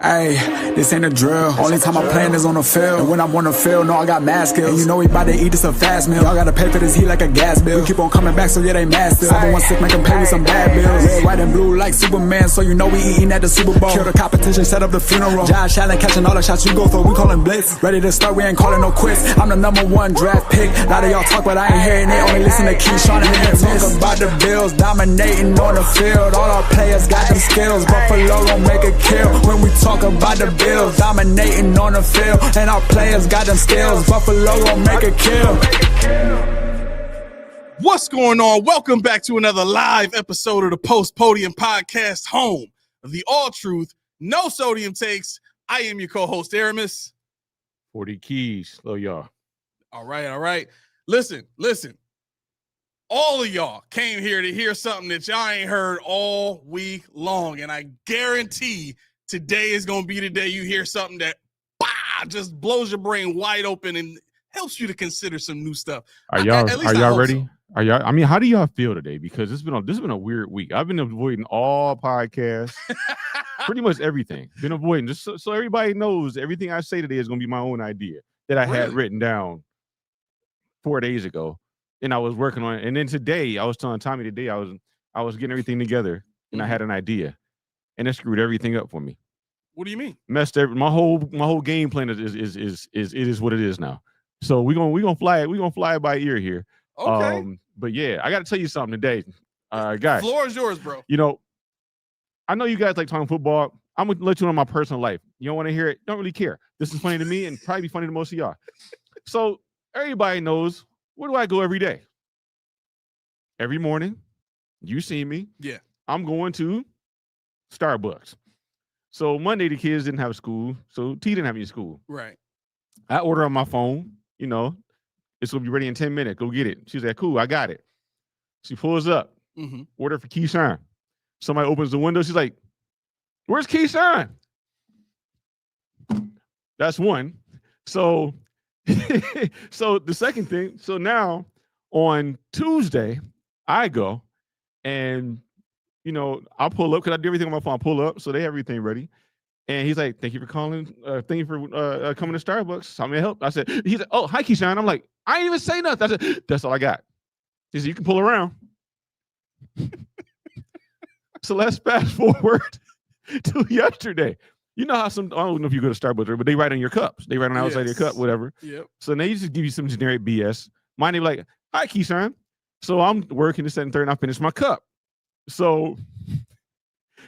Ayy, this ain't a drill. Only time I'm playing is on the field. And when I'm on the field, no, I got mad skills. And you know we bout to eat this a fast meal. Y'all gotta pay for this heat like a gas bill. We keep on coming back, so yeah, they mad still. Everyone sick, make them pay with some bad bills. Red, white, and blue like Superman, so you know we eating at the Super Bowl. Kill the competition, set up the funeral. Josh Allen catching all the shots you go for. We callin' blitz. Ready to start, we ain't calling no quits. I'm the #1 draft pick. A lot of y'all talk, but I ain't hearing it. Only listen to Keyshawn and hit talk about the Bills dominating on the field. All our players got them skills. Buffalo gon' make a kill when we talk about the Bills dominating on the field, and our players got them skills. Buffalo gon' make a kill. What's going on? Welcome back to another live episode of the Post Podium Podcast, home of the all truth, no sodium takes. I am your co-host, Aramis. 40 keys. Hello, y'all. All right. Listen. All of y'all came here to hear something that y'all ain't heard all week long, and I guarantee today is going to be the day you hear something that just blows your brain wide open and helps you to consider some new stuff. Are y'all ready? So. Are y'all? I mean, how do y'all feel today? Because this has been a weird week. I've been avoiding all podcasts, pretty much everything. Been avoiding just so everybody knows everything I say today is going to be my own idea that I had written down 4 days ago, and I was working on it. And then today, I was telling Tommy today I was getting everything together, and I had an idea, and it screwed everything up for me. What do you mean? Messed my whole game plan is what it is now. So we're gonna fly it by ear here. Okay. But yeah, I got to tell you something today, guys. Floor is yours, bro. You know, I know you guys like talking football. I'm gonna let you know my personal life. You don't want to hear it? Don't really care. This is funny to me and probably funny to most of y'all. So everybody knows where do I go every day? Every morning, you see me. Yeah. I'm going to Starbucks. So Monday the kids didn't have school, so T didn't have any school. Right. I order on my phone, you know, it's gonna be ready in 10 minutes. Go get it. She's like, cool, I got it. She pulls up, order for Keyshawn. Somebody opens the window, she's like, where's Keyshawn? That's one. So, so the second thing, so now on Tuesday, I go and you know, I'll pull up because I do everything on my phone. I pull up, so they have everything ready. And he's like, thank you for calling. Thank you for coming to Starbucks. How may I help? I said, he's like, oh, hi, Keyshawn. I'm like, I didn't even say nothing. I said, that's all I got. He said, you can pull around. So let's fast forward to yesterday. You know how I don't know if you go to Starbucks, but they write on your cups. They write on the outside of your cup, whatever. Yep. So they just give you some generic BS. My name like, hi, Keyshawn. So I'm working this and third, and I finish my cup. So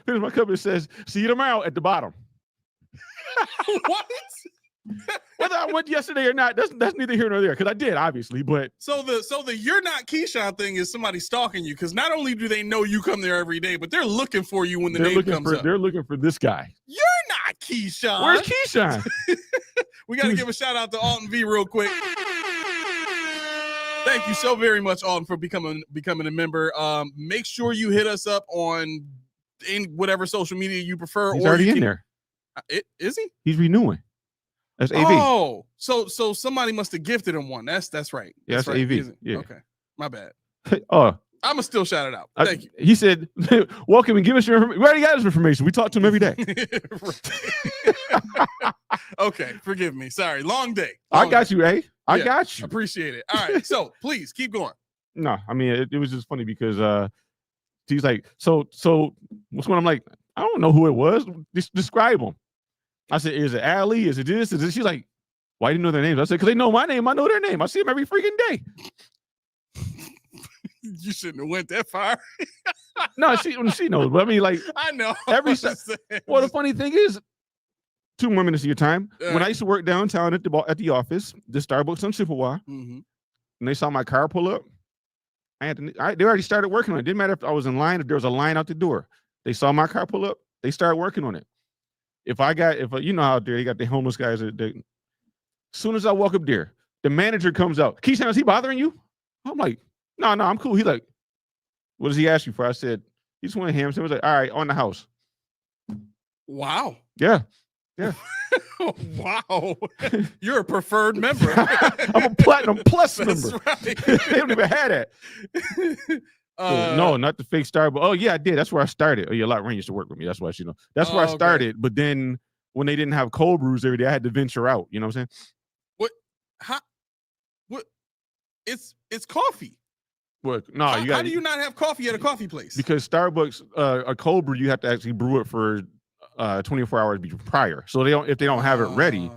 here's my cup. It says, see you tomorrow at the bottom. What? Whether I went yesterday or not, that's neither here nor there. Because I did, obviously, but so the you're not Keyshawn thing is somebody stalking you, because not only do they know you come there every day, but they're looking for you when the name comes up. They're looking for this guy. You're not Keyshawn. Where's Keyshawn? We got to give a shout out to Alton V real quick. Thank you so very much, Alton, for becoming a member. Make sure you hit us up on in whatever social media you prefer. He's already in there. Is he? He's renewing. That's AV. Oh, so somebody must have gifted him one. That's right. Yeah, that's right. AV. Yeah. Okay, my bad. Oh, I'm gonna still shout it out. Thank you. He said, welcome and give us your information. We already got his information. We talk to him every day. Okay, forgive me. Sorry. Long day. I got you, eh? I got you. Appreciate it. All right. So please keep going. No, I mean, it was just funny because he's like, so what's going on? I'm like, I don't know who it was. Just describe them. I said, is it Allie? Is it this? Is it? She's like, why do you know their names? I said, because they know my name. I know their name. I see them every freaking day. You shouldn't have went that far. No, she knows. But I mean, like, I know. Well, the funny thing is, 2 more minutes of your time. When I used to work downtown at the office, the Starbucks on Chippewa, and they saw my car pull up, they already started working on it. Didn't matter if I was in line, if there was a line out the door. They saw my car pull up, they started working on it. You know out there, they got the homeless guys. As soon as I walk up there, the manager comes out. Keyshawn, is he bothering you? I'm like, no, I'm cool. He's like, what does he ask you for? I said, he just wanted ham. So he was like, all right, on the house. Wow. Yeah. Wow. You're a preferred member. I'm a Platinum Plus member. Right. They don't even have that. No, not the fake Starbucks. Oh, yeah, I did. That's where I started. Oh, yeah, Lorraine used to work with me. That's why she know. That's where I started. But then when they didn't have cold brews every day, I had to venture out. You know what I'm saying? What? How? What? It's coffee. What? No, how do you not have coffee at a coffee place? Because Starbucks, a cold brew, you have to actually brew it for 24 hours prior. So if they don't have it ready,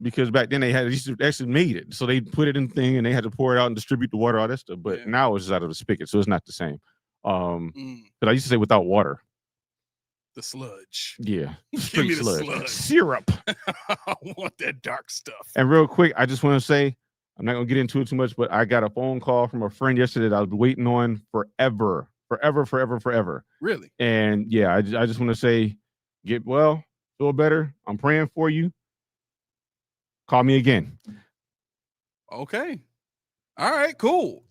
because back then they actually made it. So they put it in thing and they had to pour it out and distribute the water, all that stuff. But now it's just out of the spigot, so it's not the same. But I used to say without water. The sludge. Yeah. Give me the sludge. Syrup. I want that dark stuff. And real quick, I just want to say, I'm not going to get into it too much, but I got a phone call from a friend yesterday that I was waiting on forever. Really? And yeah, I just want to say, get well, feel better. I'm praying for you. Call me again. Okay. All right, cool.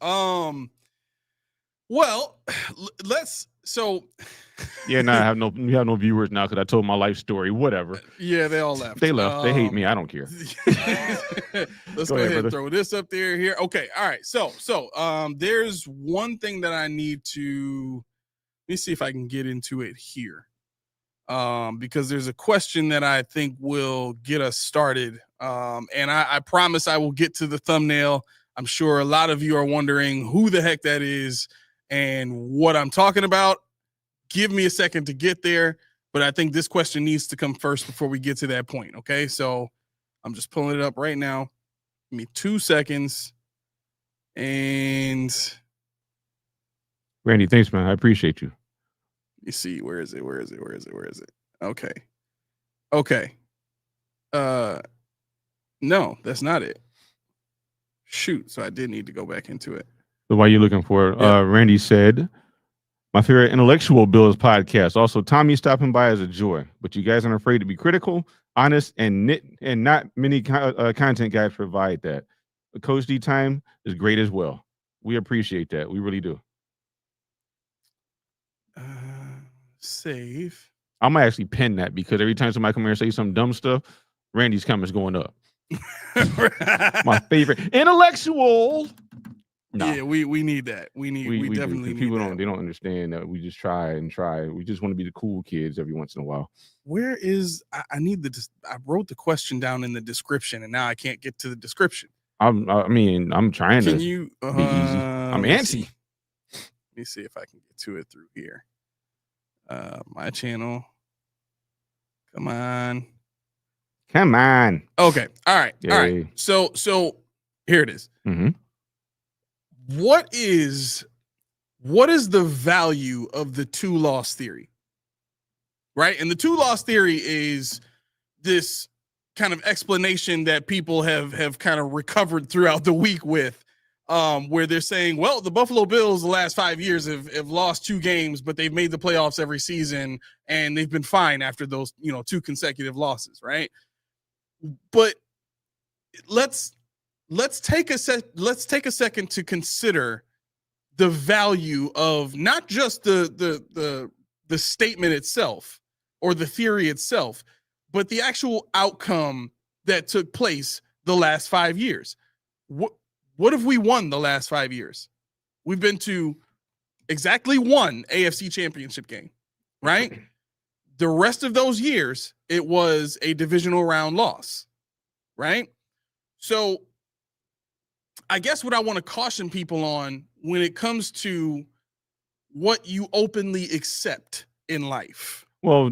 Well, yeah, no, we have no viewers now because I told my life story. Whatever. Yeah, they all left. They left. They hate me. I don't care. Let's go ahead and throw this up there here. Okay. All right. So there's one thing that I need to. Let me see if I can get into it here. Because there's a question that I think will get us started. And I promise I will get to the thumbnail. I'm sure a lot of you are wondering who the heck that is and what I'm talking about. Give me a second to get there, but I think this question needs to come first before we get to that point. Okay, so I'm just pulling it up right now. Give me 2 seconds. And Randy, thanks, man. I appreciate you. Let me see. Where is it? Okay. No, that's not it. Shoot. So I did need to go back into it. So while you're looking for it, Randy said, my favorite intellectual Bills podcast. Also, Tommy stopping by is a joy, but you guys aren't afraid to be critical, honest, and not many content guys provide that. The Coach D time is great as well. We appreciate that. We really do. Save. I might actually pin that because every time somebody come here and say some dumb stuff, Randy's comments going up. My favorite intellectual. Nah. Yeah, we need that. We definitely need people that. They don't understand that we just try. We just want to be the cool kids every once in a while. Where is I wrote the question down in the description and now I can't get to the description. I'm trying to. Can you be easy. I'm antsy. Let me see if I can get to it through here. My channel. Come on. Okay. All right. Yay. All right. So here it is. Mm-hmm. What is the value of the 2-loss theory? Right? And the 2-loss theory is this kind of explanation that people have kind of recovered throughout the week with, where they're saying, well, the Buffalo Bills the last 5 years have lost 2 games, but they've made the playoffs every season and they've been fine after those, 2 consecutive losses, right? But let's take a second to consider the value of not just the statement itself or the theory itself, but the actual outcome that took place the last 5 years. What have we won the last 5 years? We've been to exactly 1 AFC championship game, right? The rest of those years, it was a divisional round loss, right? So I guess what I want to caution people on when it comes to what you openly accept in life. Well,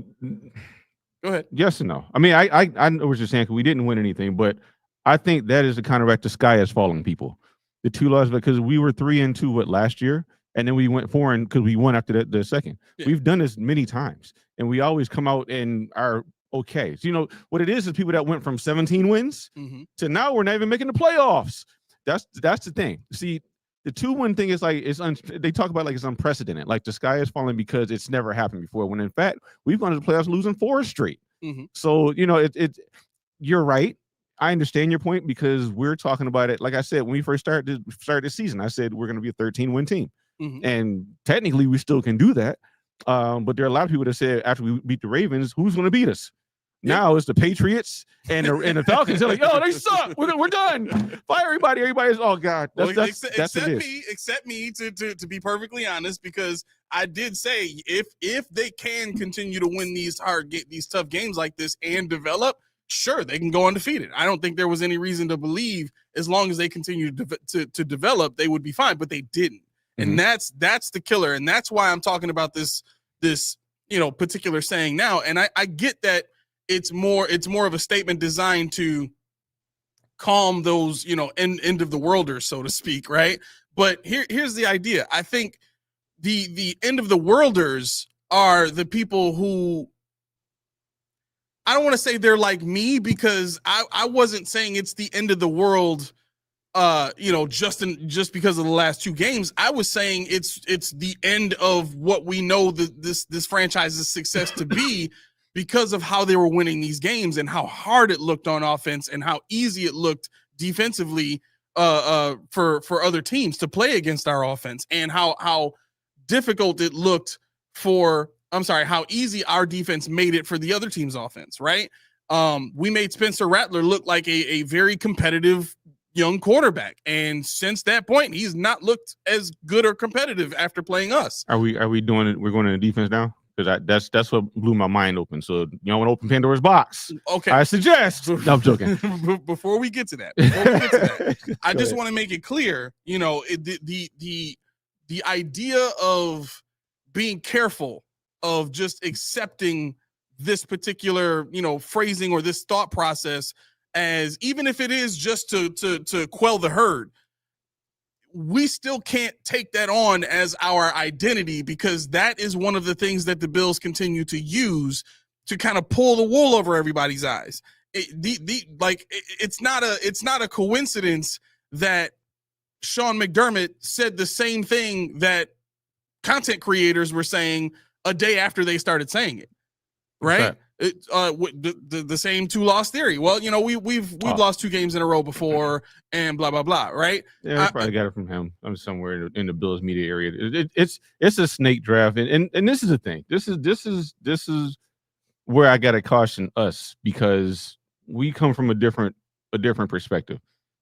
go ahead. Yes and no. I mean, I know what you're saying because we didn't win anything, but I think that is the counteract the sky is falling people. The 2 losses because we were 3-2 last year, and then we went 4 because we won after the second. Yeah. We've done this many times, and we always come out and are okay. So what it is people that went from 17 wins to now we're not even making the playoffs. That's the thing. See, the 2-win thing is like they talk about like it's unprecedented. Like the sky is falling because it's never happened before. When in fact we've gone to the playoffs losing 4 straight. So you're right. I understand your point because we're talking about it. Like I said, when we first started this season, I said we're going to be a 13-win team, and technically we still can do that. But there are a lot of people that said after we beat the Ravens, who's going to beat us? Now it's the Patriots and the Falcons. They're like, "Yo, they suck. We're done. Fire everybody. Everybody's oh god." Except me to be perfectly honest, because I did say if they can continue to win these tough games like this and develop, sure, they can go undefeated. I don't think there was any reason to believe as long as they continue to develop, they would be fine, but they didn't. And that's the killer. And that's why I'm talking about this particular saying now. And I get that it's more of a statement designed to calm those, end of the worlders, so to speak, right? But here's the idea. I think the end of the worlders are the people who, I don't want to say they're like me, because I wasn't saying it's the end of the world just because of the last 2 games. I was saying it's the end of what we know this franchise's success to be because of how they were winning these games and how hard it looked on offense and how easy it looked defensively for other teams to play against our offense, and how difficult it looked how easy our defense made it for the other team's offense, right? We made Spencer Rattler look like a very competitive young quarterback, and since that point, he's not looked as good or competitive after playing us. Are we doing it? We're going to the defense now, because that's what blew my mind open. So you want to open Pandora's box? Okay, I suggest. No, I'm joking. Before we get to that, I just want to make it clear. The idea of being careful of just accepting this particular phrasing or this thought process, as even if it is just to quell the herd, we still can't take that on as our identity, because that is one of the things that the Bills continue to use to kind of pull the wool over everybody's eyes. It's not a coincidence that Sean McDermott said the same thing that content creators were saying a day after they started saying it, right? The same 2-loss theory. Well, we've lost 2 games in a row before, and blah blah blah, right? Yeah, I probably got it from him. I'm somewhere in the Bills media area. It's a snake draft, and this is the thing. This is where I gotta caution us, because we come from a different perspective.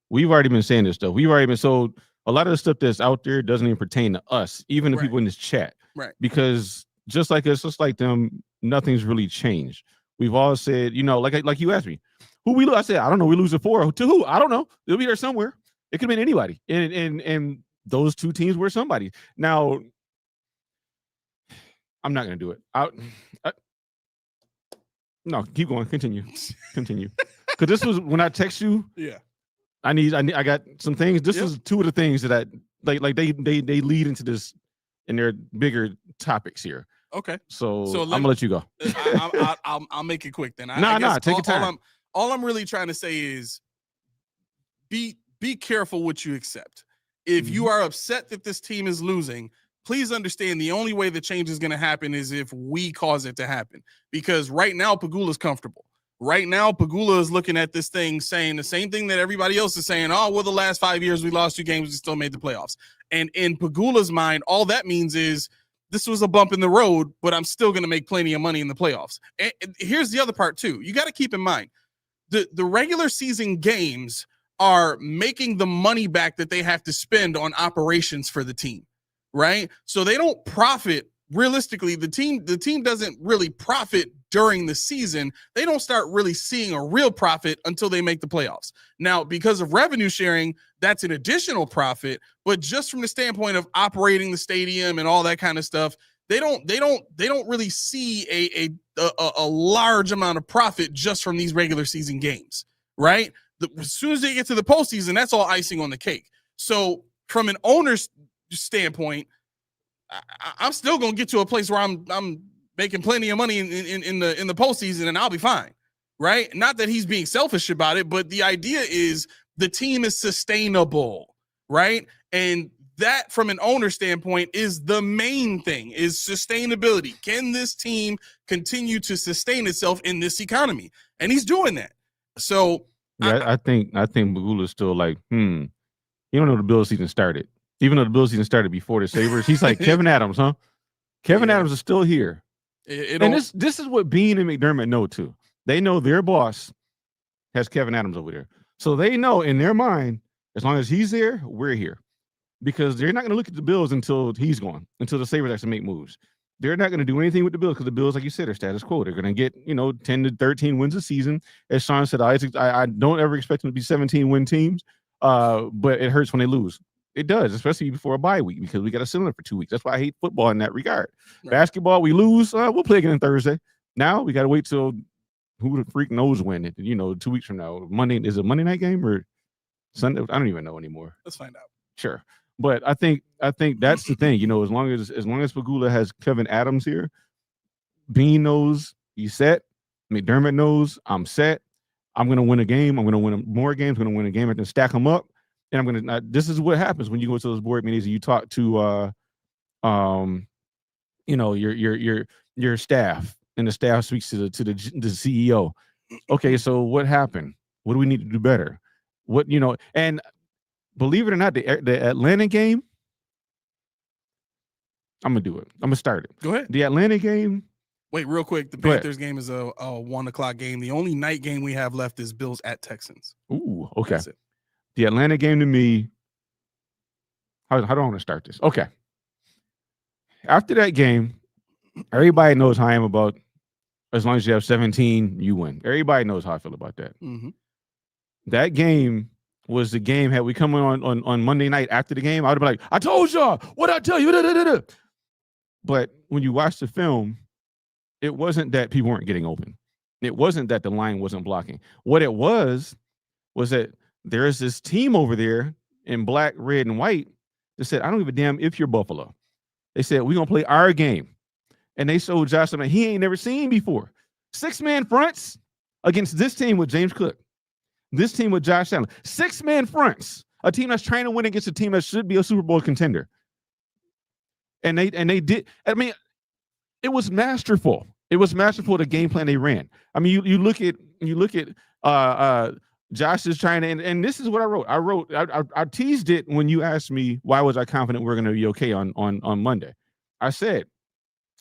We've already been saying this stuff. We've already been sold. A lot of the stuff that's out there doesn't even pertain to us, even the people in this chat, right? Because just like us, just like them, nothing's really changed. We've all said, like you asked me, who we lose. I said, I don't know. We lose a 4 to who? I don't know. It'll be there somewhere. It could have been anybody, and those 2 teams were somebody. Now, I'm not gonna do it. No, keep going. Continue. Because this was when I text you. Yeah. I got some things. This is 2 of the things that I like they lead into this, and they're bigger topics here. Okay. So I'm gonna let you go. I'll make it quick then. Take your time. All I'm really trying to say is be careful what you accept. If you are upset that this team is losing, please understand the only way the change is going to happen is if we cause it to happen. Because right now, Pagula's comfortable. Right now, Pagula is looking at this thing saying the same thing that everybody else is saying. Oh, well, the last 5 years we lost 2 games, we still made the playoffs. And in Pagula's mind, all that means is this was a bump in the road, but I'm still going to make plenty of money in the playoffs. And here's the other part too. You got to keep in mind the regular season games are making the money back that they have to spend on operations for the team, right? So they don't profit. Realistically, the team doesn't really profit during the season. They don't start really seeing a real profit until they make the playoffs. Now, because of revenue sharing, that's an additional profit, but just from the standpoint of operating the stadium and all that kind of stuff, they don't really see a large amount of profit just from these regular season games, right? As soon as they get to the postseason, that's all icing on the cake. So from an owner's standpoint, I'm still gonna get to a place where I'm making plenty of money in the postseason, and I'll be fine, right? Not that he's being selfish about it, but the idea is the team is sustainable, right? And that, from an owner standpoint, is the main thing: is sustainability. Can this team continue to sustain itself in this economy? And he's doing that. So yeah, I think Magula's still like, you don't know the Bills season started. Even though the Bills season started before the Sabres, he's like Kevin Adams, huh? Kevin Adams is still here. And this is what Bean and McDermott know too. They know their boss has Kevin Adams over there. So they know in their mind, as long as he's there, we're here. Because they're not going to look at the Bills until he's gone, until the Sabres actually make moves. They're not going to do anything with the Bills because the Bills, like you said, are status quo. They're going to get, 10 to 13 wins a season. As Sean said, I don't ever expect them to be 17-win teams, but it hurts when they lose. It does, especially before a bye week, because we got to sit on it for 2 weeks. That's why I hate football in that regard. Right. Basketball, we lose, we'll play again on Thursday. Now we got to wait till who the freak knows when, 2 weeks from now. Monday, is it a Monday night game or Sunday? I don't even know anymore. Let's find out. Sure. But I think that's the thing, as long as Pegula has Kevin Adams here, Bean knows he's set. McDermott knows I'm set. I'm going to win a game. I'm going to win more games. I'm going to win a game. I can stack them up. And I'm going to, this is what happens when you go to those board meetings and you talk to, your staff, and the staff speaks to the CEO. Okay, so what happened? What do we need to do better? And believe it or not, the Atlanta game, I'm going to do it. I'm going to start it. Go ahead. The Atlanta game. Wait, real quick. The Panthers game is a 1 o'clock game. The only night game we have left is Bills at Texans. Ooh, okay. The Atlanta game to me, how do I want to start this? Okay. After that game, everybody knows how I am about, as long as you have 17, you win. Everybody knows how I feel about that. Mm-hmm. That game was the game. Had we come on Monday night after the game, I would have been like, I told y'all, what I tell you? But when you watch the film, it wasn't that people weren't getting open. It wasn't that the line wasn't blocking. What it was that there's this team over there in black, red, and white that said, I don't give a damn if you're Buffalo. They said, we're going to play our game. And they showed Josh something he ain't never seen before. 6-man fronts against this team with James Cook. This team with Josh Allen. 6-man fronts. A team that's trying to win against a team that should be a Super Bowl contender. And they did. I mean, it was masterful. It was masterful, the game plan they ran. I mean, you look at Josh is trying to, and this is what I wrote. I teased it when you asked me why was I confident we're going to be okay on Monday. I said,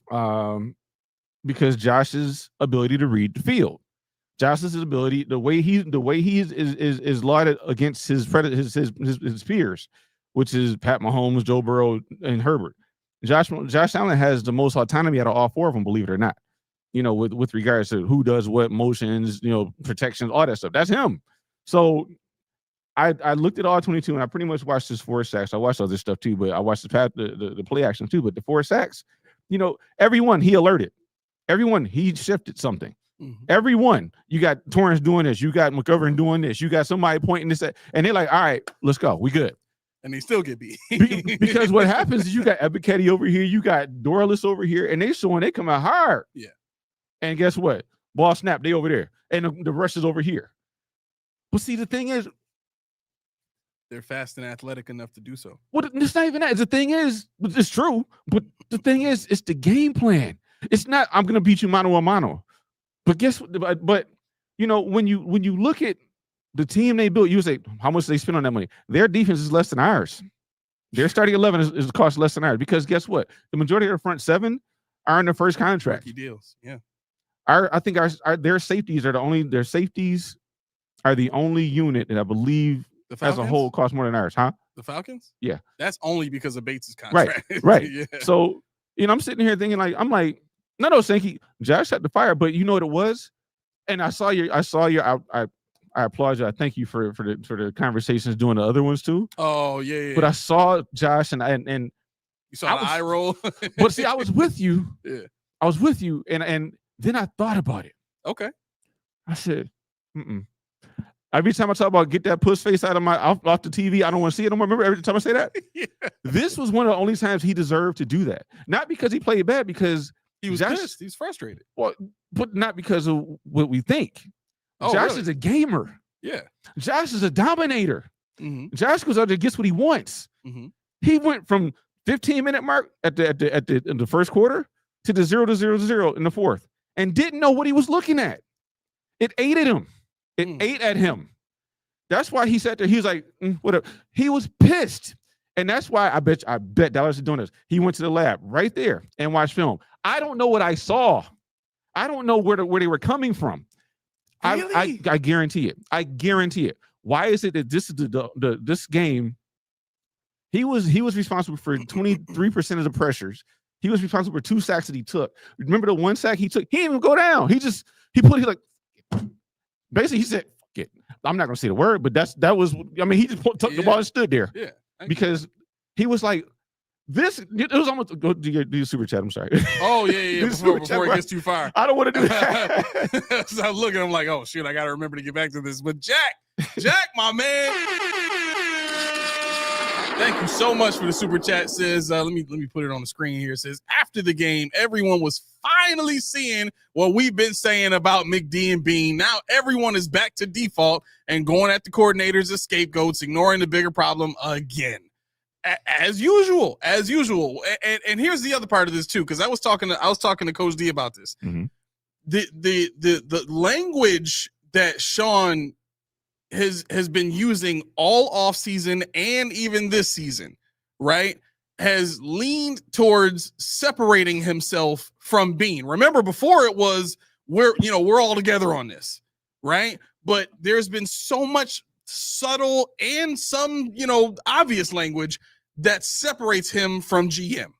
because Josh's ability to read the field, Josh's ability, the way he is lauded against his peers, which is Pat Mahomes, Joe Burrow, and Herbert. Josh Allen has the most autonomy out of all four of them, believe it or not. With regards to who does what, motions, protections, all that stuff. That's him. So I looked at all 22 and I pretty much watched his 4 sacks. I watched other stuff too, but I watched the play action too. But the 4 sacks, everyone he alerted, everyone he shifted something. Mm-hmm. Everyone, you got Torrance doing this, you got McGovern doing this, you got somebody pointing this at, and they're like, all right, let's go, we good. And they still get beat. Because what happens is you got Ebiketie over here, you got Dorless over here, and they come out hard. Yeah. And guess what? Ball snap, they over there, and the rush is over here. But see, the thing is, they're fast and athletic enough to do so. Well, it's not even that. The thing is, it's true. But the thing is, it's the game plan. It's not, I'm going to beat you mano a mano. But guess what? But when you look at the team they built, you say, how much they spend on that money? Their defense is less than ours. Their starting 11 is cost less than ours. Because guess what? The majority of the front 7 are in their first contract. Rookie deals. Yeah. I think their safeties are the only unit that I believe as a whole costs more than ours, huh? The Falcons? Yeah. That's only because of Bates' contract. Right. Yeah. So, I'm sitting here thinking no, Sankey, Josh had the fire, but you know what it was? And I applaud you. I thank you for the conversations doing the other ones too. Oh, yeah. But I saw Josh and you saw the eye roll. But see, I was with you. Yeah. I was with you, and then I thought about it. Okay. I said, Every time I talk about get that puss face out of off the TV, I don't want to see it no more. Remember every time I say that? Yeah. This was one of the only times he deserved to do that. Not because he played bad, because he was pissed. He was frustrated. Well, but not because of what we think. Oh, Josh really? is a gamer. Yeah. Josh is a dominator. Mm-hmm. Josh goes out there and gets what he wants. Mm-hmm. He went from 15-minute mark in the first quarter to the 0-0-0 in the fourth and didn't know what he was looking at. It ate at him. It ate at him. That's why he sat there. He was like, whatever. He was pissed. And that's why I bet Dallas is doing this. He went to the lab right there and watched film. I don't know what I saw. I don't know where they were coming from. Really? I guarantee it. I guarantee it. Why is it that this is this game? He was responsible for 23% of the pressures. He was responsible for 2 sacks that he took. Remember the 1 sack he took? He didn't even go down. He like basically he said, "Fuck it." I'm not gonna say the word, but that was. I mean, he just took the ball and stood there. Yeah, because he was like. It was almost go do your super chat. I'm sorry. Oh yeah. Before it gets too far, I don't want to do that. So I'm looking. I'm like, oh shit, I got to remember to get back to this. But Jack, my man, thank you so much for the super chat. Says, let me put it on the screen here. It says, after the game, everyone was finally seeing what we've been saying about McD and Bean. Now everyone is back to default and going at the coordinators as scapegoats, ignoring the bigger problem again. As usual. And here's the other part of this too, because I was talking to Coach D about this. Mm-hmm. The language that Sean has been using all offseason and even this season, right, has leaned towards separating himself from Bean. Remember, before it was we're all together on this, right? But there's been so much subtle and some obvious language that separates him from GM,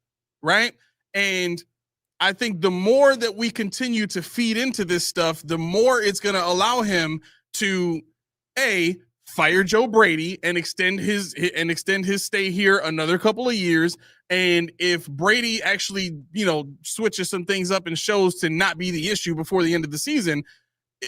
right? And I think the more that we continue to feed into this stuff, the more it's going to allow him to fire Joe Brady and extend his stay here another couple of years. And if Brady actually, switches some things up and shows to not be the issue before the end of the season,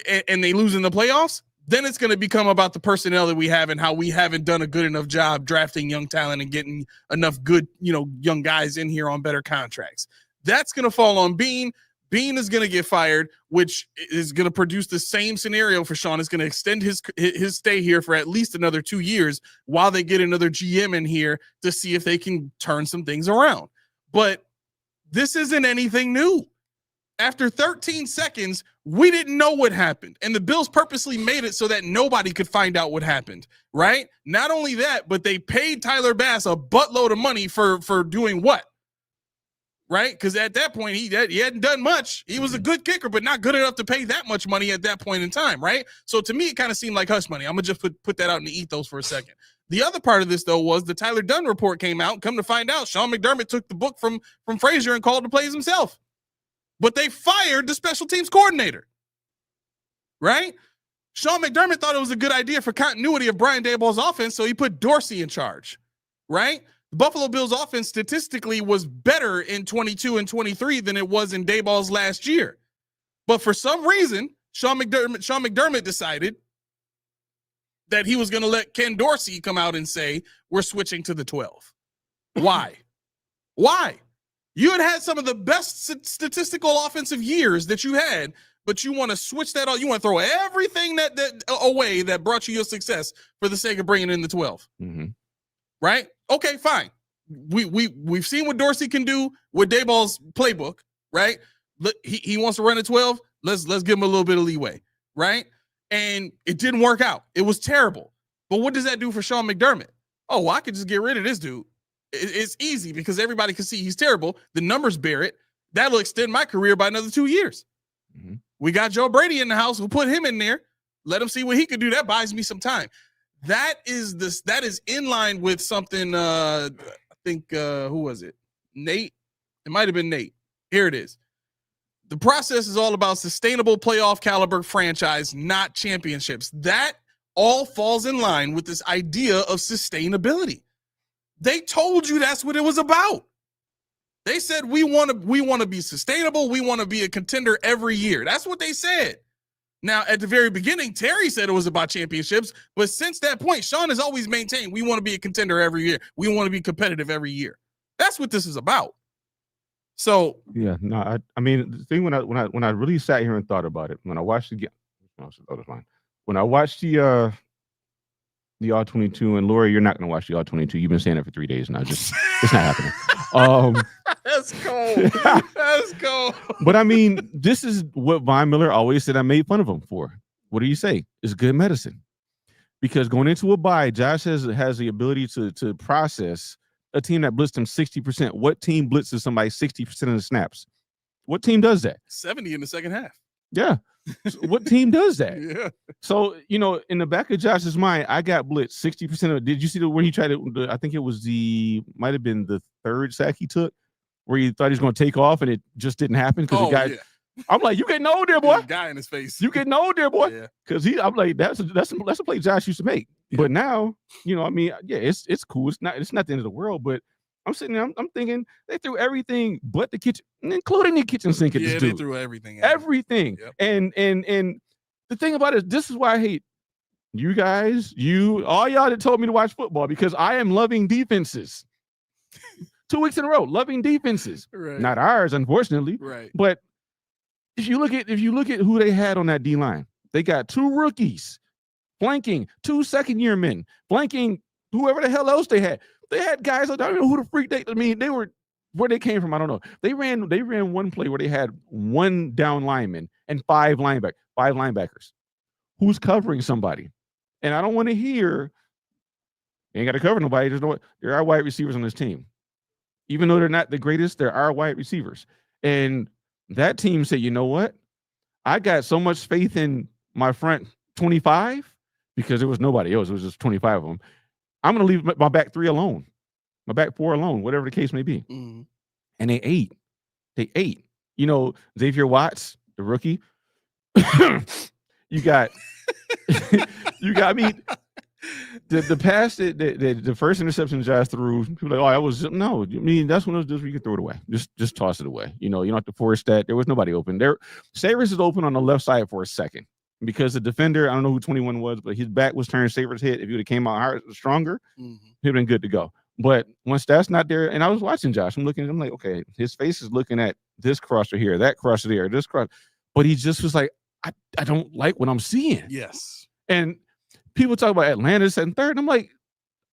and they lose in the playoffs, then it's going to become about the personnel that we have and how we haven't done a good enough job drafting young talent and getting enough good, young guys in here on better contracts. That's going to fall on Bean. Bean is going to get fired, which is going to produce the same scenario for Sean. It's going to extend his stay here for at least another 2 years while they get another GM in here to see if they can turn some things around. But this isn't anything new. After 13 seconds, we didn't know what happened. And the Bills purposely made it so that nobody could find out what happened, right? Not only that, but they paid Tyler Bass a buttload of money for doing what? Right? Because at that point, he hadn't done much. He was a good kicker, but not good enough to pay that much money at that point in time, right? So to me, it kind of seemed like hush money. I'm going to just put that out in the ethos for a second. The other part of this, though, was the Tyler Dunn report came out. Come to find out, Sean McDermott took the book from Frazier and called the plays himself. But they fired the special teams coordinator, right? Sean McDermott thought it was a good idea for continuity of Brian Daboll's offense, so he put Dorsey in charge, right? The Buffalo Bills offense statistically was better in 22 and 23 than it was in Daboll's last year. But for some reason, Sean McDermott decided that he was going to let Ken Dorsey come out and say, we're switching to the 12. Why? Why? You had some of the best statistical offensive years that you had, but you want to switch that all. You want to throw everything that away that brought you your success for the sake of bringing in the 12. Mm-hmm. Right? Okay, fine. We've seen what Dorsey can do with Daboll's playbook, right? He wants to run a 12. Let's give him a little bit of leeway, right? And it didn't work out. It was terrible. But what does that do for Sean McDermott? Oh, well, I could just get rid of this dude. It's easy because everybody can see he's terrible. The numbers bear it. That'll extend my career by another 2 years. Mm-hmm. We got Joe Brady in the house. We'll put him in there. Let him see what he can do. That buys me some time. That is in line with something. I think who was it? Nate. It might have been Nate. Here it is. The process is all about sustainable playoff caliber franchise, not championships. That all falls in line with this idea of sustainability. They told you that's what it was about. They said we want to be sustainable. We want to be a contender every year. That's what they said. Now, at the very beginning, Terry said it was about championships, but since that point, Sean has always maintained we want to be a contender every year. We want to be competitive every year. That's what this is about. So yeah, no, I mean the thing when I really sat here and thought about it, when I watched when I watched the All-22, and Lori, you're not going to watch the All-22. You've been saying it for 3 days now. It's not happening. That's cold. That's cold. But I mean, this is what Von Miller always said I made fun of him for. What do you say? It's good medicine. Because going into a bye, Josh has the ability to process a team that blitzed him 60%. What team blitzes somebody 60% of the snaps? What team does that? 70 in the second half. Yeah. So what team does that? Yeah. So, in the back of Josh's mind, I got blitzed 60% of it. Did you see where he tried to, I think it was might have been the third sack he took, where he thought he was going to take off and it just didn't happen because the guy, I'm like, you getting old there, boy. Guy in his face. You getting old there, boy. Yeah. Because I'm like, that's a play Josh used to make. Yeah. But now, it's cool. It's not the end of the world, but I'm sitting there, I'm thinking they threw everything but the kitchen, including the kitchen sink at this dude. Yeah, they threw everything. Everything. Yep. And the thing about it is, this is why I hate you guys, all y'all that told me to watch football, because I am loving defenses. 2 weeks in a row, loving defenses. Right. Not ours, unfortunately. Right. But if you look at who they had on that D line, they got 2 rookies flanking, 2 second-year men flanking whoever the hell else they had. They had guys, I don't even know who the freak they were, where they came from, I don't know. They ran one play where they had 1 down lineman and 5 linebackers. Who's covering somebody? And I don't want to hear, they ain't got to cover nobody. There are wide receivers on this team. Even though they're not the greatest, there are wide receivers. And that team said, you know what? I got so much faith in my front 25 because there was nobody else. It was just 25 of them. I'm going to leave my back 3 alone, my back 4 alone, whatever the case may be. Mm-hmm. And they ate. Xavier Watts, the rookie. you got me. The pass the first interception Josh threw, people were like, that was no. I mean, that's one of those deals where you can throw it away. Just toss it away. You don't have to force that. There was nobody open. Savers is open on the left side for a second because the defender, I don't know who 21 was, but his back was turned. Savers hit. If he would have came out hard, stronger, he'd have been good to go. But once that's not there, and I was watching Josh, I'm like, okay, his face is looking at this crosser here, that crosser there, this cross, but he just was like, I don't like what I'm seeing. Yes. And people talk about Atlanta second, third. And I'm like,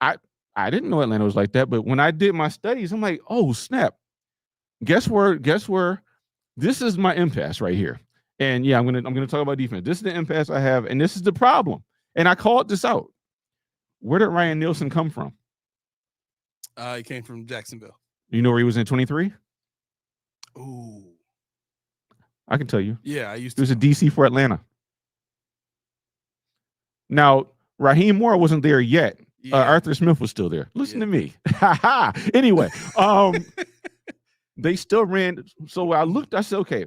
I didn't know Atlanta was like that. But when I did my studies, I'm like, oh, snap. Guess where? This is my impasse right here. And yeah, I'm gonna talk about defense. This is the impasse I have, and this is the problem. And I called this out. Where did Ryan Nielsen come from? He came from Jacksonville. You know where he was in 23? Ooh. I can tell you. Yeah, I used to. He was a DC for Atlanta. Now, Raheem Moore wasn't there yet. Yeah. Arthur Smith was still there. Listen to me. Anyway, they still ran. So I said, okay,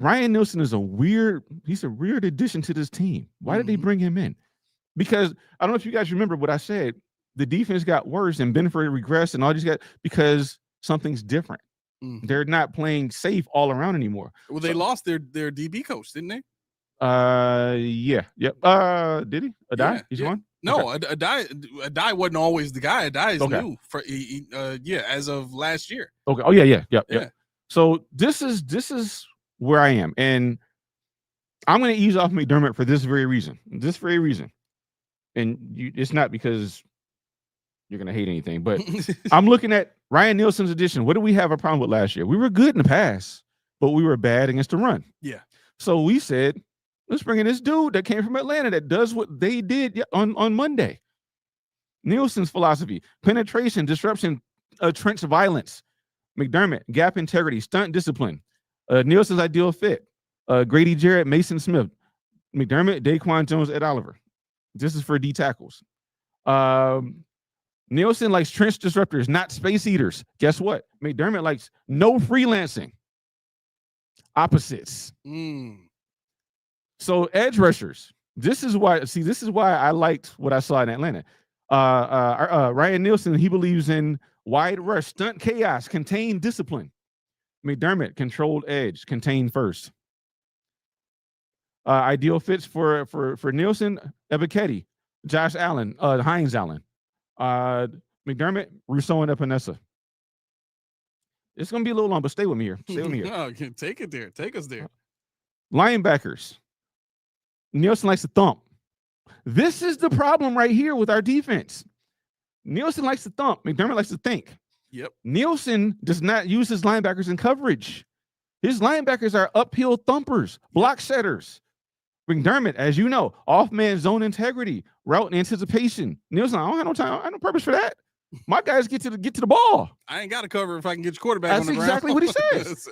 Ryan Nielsen is a weird addition to this team. Why did they bring him in? Because I don't know if you guys remember what I said. The defense got worse and Benford regressed and all these guys because something's different. Mm-hmm. They're not playing safe all around anymore. Well, they lost their DB coach, didn't they? Yeah. Yep. Did he? Adai? Yeah, He's gone? No, okay. Adai wasn't always the guy. Adai is new as of last year. Okay. Oh yeah. So this is where I am, and I'm going to ease off McDermott for this very reason. And it's not because you're going to hate anything, but I'm looking at Ryan Nielsen's addition. What did we have a problem with last year? We were good in the pass, but we were bad against the run. Yeah. So we said, let's bring in this dude that came from Atlanta that does what they did on Monday. Nielsen's philosophy: penetration, disruption, trench violence. McDermott: gap integrity, stunt discipline. Nielsen's ideal fit: Grady Jarrett, Mason Smith. McDermott: Daquan Jones, Ed Oliver. This is for D tackles. Nielsen likes trench disruptors, not space eaters. Guess what? McDermott likes no freelancing. Opposites. So edge rushers. This is why I liked what I saw in Atlanta. Ryan Nielsen, he believes in wide rush, stunt chaos, contain discipline. McDermott: controlled edge, contain first. Ideal fits for Nielsen: Ebiketie, Josh Allen, Hines Allen. McDermott: Rousseau and Epinesa. It's gonna be a little long, but stay with me here. No, take it there. Take us there. Linebackers. Nielsen likes to thump. This is the problem right here with our defense. Nielsen likes to thump. McDermott likes to think. Yep. Nielsen does not use his linebackers in coverage. His linebackers are uphill thumpers, block setters. McDermott, as you know, off-man zone integrity, route anticipation. Nielsen: I don't have no time. I have no purpose for that. My guys get to the ball. I ain't got to cover if I can get your quarterback That's on the exactly ground. What he says.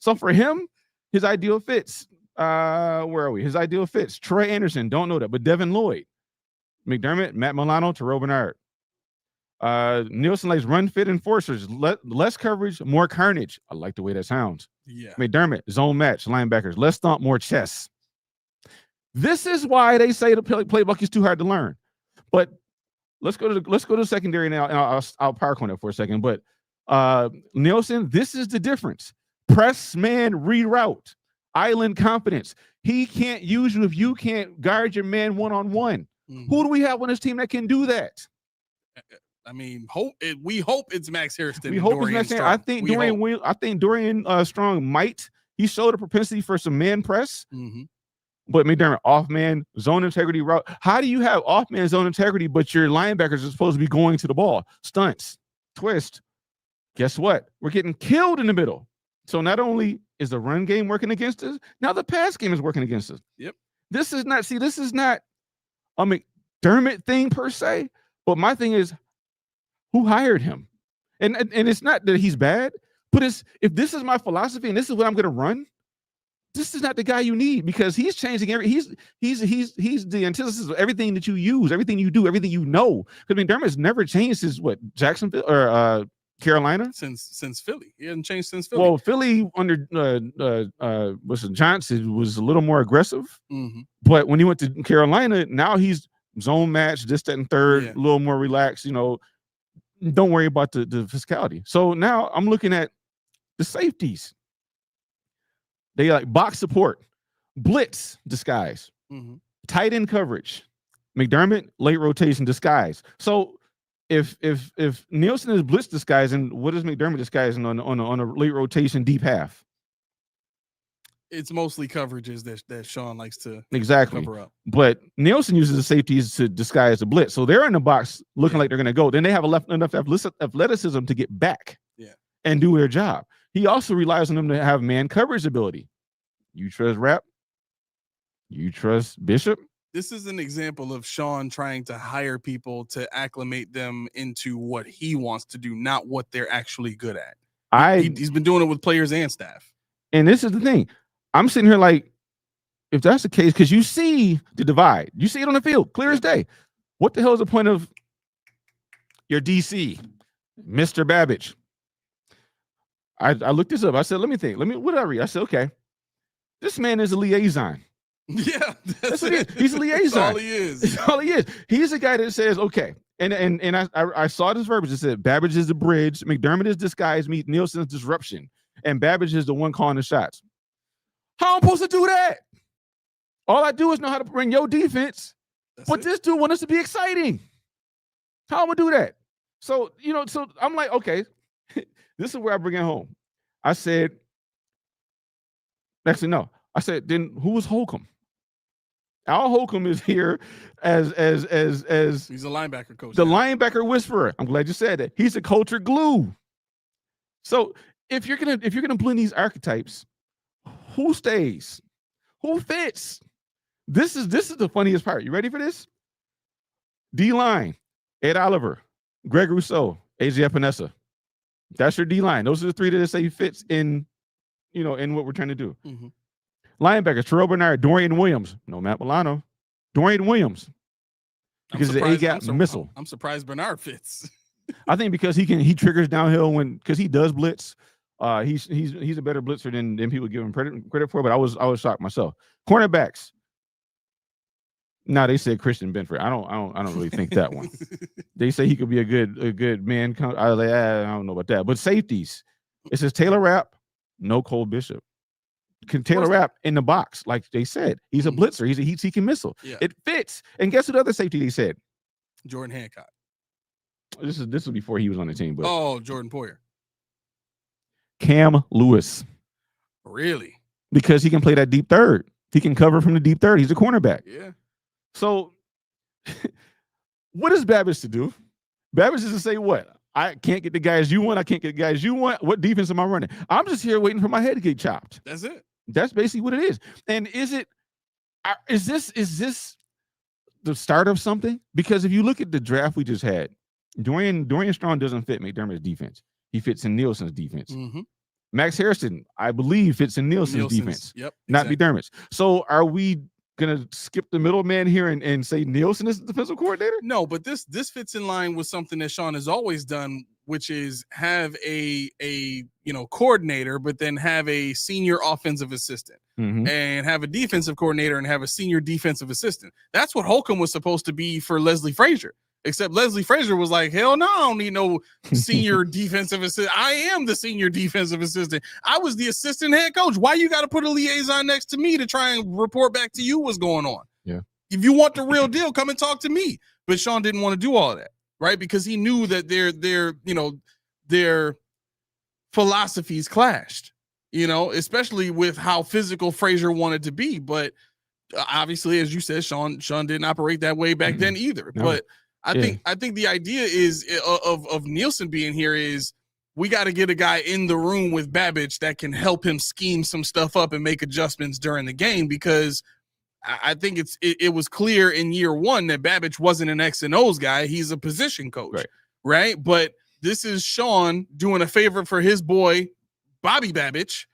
So for him, his ideal fits: Where are we? His ideal fits. Troy Anderson, don't know that, but Devin Lloyd, McDermott, Matt Milano, Terrell Bernard. Nielsen likes run fit enforcers, less coverage, more carnage. I like the way that sounds. Yeah. McDermott, zone match, linebackers, less thump, more chess. This is why they say the playbook is too hard to learn. But let's go to the secondary now, and I'll park on it for a second. But Nielsen, this is the difference. Press man reroute, island confidence. He can't use you if you can't guard your man one-on-one. Mm-hmm. Who do we have on this team that can do that? I mean, we hope it's Max Harrison. We hope it's Max Harrison. I think Dorian Strong might. He showed a propensity for some man press. Mm-hmm. But McDermott, off man, zone integrity route. How do you have off man zone integrity, but your linebackers are supposed to be going to the ball? Stunts, twist. Guess what? We're getting killed in the middle. So not only is the run game working against us, now the pass game is working against us. Yep. This is not a McDermott thing per se, but my thing is who hired him? And it's not that he's bad, but if this is my philosophy and this is what I'm going to run, this is not the guy you need, because he's changing he's the antithesis of everything that you use, everything you do, everything you know. Because McDermott's never changed since Jacksonville or Carolina? Since Philly. He hasn't changed since Philly. Well, Philly under Johnson was a little more aggressive. Mm-hmm. But when he went to Carolina, now he's zone match, this, that, and third, a little more relaxed, don't worry about the physicality. So now I'm looking at the safeties. They like box support, blitz disguise, tight end coverage, McDermott late rotation disguise. So if Nielsen is blitz disguising, what is McDermott disguising on a late rotation deep half? It's mostly coverages that Sean likes to cover up. But Nielsen uses the safeties to disguise the blitz. So they're in the box looking like they're going to go. Then they have enough athleticism to get back and do their job. He also relies on them to have man coverage ability. You trust Rapp? You trust Bishop? This is an example of Sean trying to hire people to acclimate them into what he wants to do, not what they're actually good at. He's been doing it with players and staff. And this is the thing. I'm sitting here like, if that's the case, because you see the divide. You see it on the field, clear as day. What the hell is the point of your DC, Mr. Babbage? I looked this up. I said, let me think. What did I read? I said, okay, this man is a liaison. Yeah, that's what he is. He's a liaison. That's all he is. That's all he is. He's a guy that says, okay, and I saw this verbiage. It said Babbage is the bridge, McDermott is disguise, meet Nielsen's disruption, and Babbage is the one calling the shots. How am I supposed to do that? All I do is know how to bring your defense, this dude wants us to be exciting. How am I gonna do that? So so I'm like, okay. This is where I bring it home. I said, actually, no. I said, then who was Holcomb? Al Holcomb is here as he's a linebacker coach. The linebacker whisperer. I'm glad you said that. He's a culture glue. So if you're gonna blend these archetypes, who stays? Who fits? This is the funniest part. You ready for this? D-line, Ed Oliver, Greg Rousseau, AJ Epinesa. That's your D-line. Those are the three that say fits in, in what we're trying to do. Mm-hmm. Linebackers, Terrell Bernard, Dorian Williams. No, Matt Milano. Dorian Williams. Because the A-gap missile. I'm surprised Bernard fits. I think because he triggers downhill because he does blitz. He's a better blitzer than people give him credit for, but I was shocked myself. Cornerbacks. No, they said Christian Benford. I don't really think that one. They say he could be a good man. I was like, I don't know about that. But safeties, it says Taylor Rapp, no Cole Bishop. Taylor Rapp in the box, like they said, he's a blitzer. He's a heat-seeking missile. Yeah. It fits. And guess what other safety they said? Jordan Hancock. This was before he was on the team. But Jordan Poyer. Cam Lewis. Really? Because he can play that deep third. He can cover from the deep third. He's a cornerback. Yeah. So, what is Babbage to do? Babbage is to say what? I can't get the guys you want. I can't get the guys you want. What defense am I running? I'm just here waiting for my head to get chopped. That's it. That's basically what it is. And is this the start of something? Because if you look at the draft we just had, Dorian Strong doesn't fit McDermott's defense. He fits in Nielsen's defense. Mm-hmm. Max Harrison, I believe, fits in Nielsen's defense. Yep. Not McDermott's. So are we gonna skip the middleman here and say Nielsen is the defensive coordinator? No, but this fits in line with something that Sean has always done, which is have a coordinator, but then have a senior offensive assistant, and have a defensive coordinator and have a senior defensive assistant. That's what Holcomb was supposed to be for Leslie Frazier. Except Leslie Frazier was like, hell no, I don't need no senior defensive assistant. I am the senior defensive assistant. I was the assistant head coach. Why you got to put a liaison next to me to try and report back to you what's going on? Yeah. If you want the real deal, come and talk to me. But Sean didn't want to do all of that, right? Because he knew that their philosophies clashed, especially with how physical Frazier wanted to be. But obviously, as you said, Sean didn't operate that way back then either. No. But I think the idea is of Nielsen being here is we got to get a guy in the room with Babbage that can help him scheme some stuff up and make adjustments during the game, because I think it was clear in year one that Babbage wasn't an X and O's guy. He's a position coach, right? But this is Sean doing a favor for his boy, Bobby Babbage,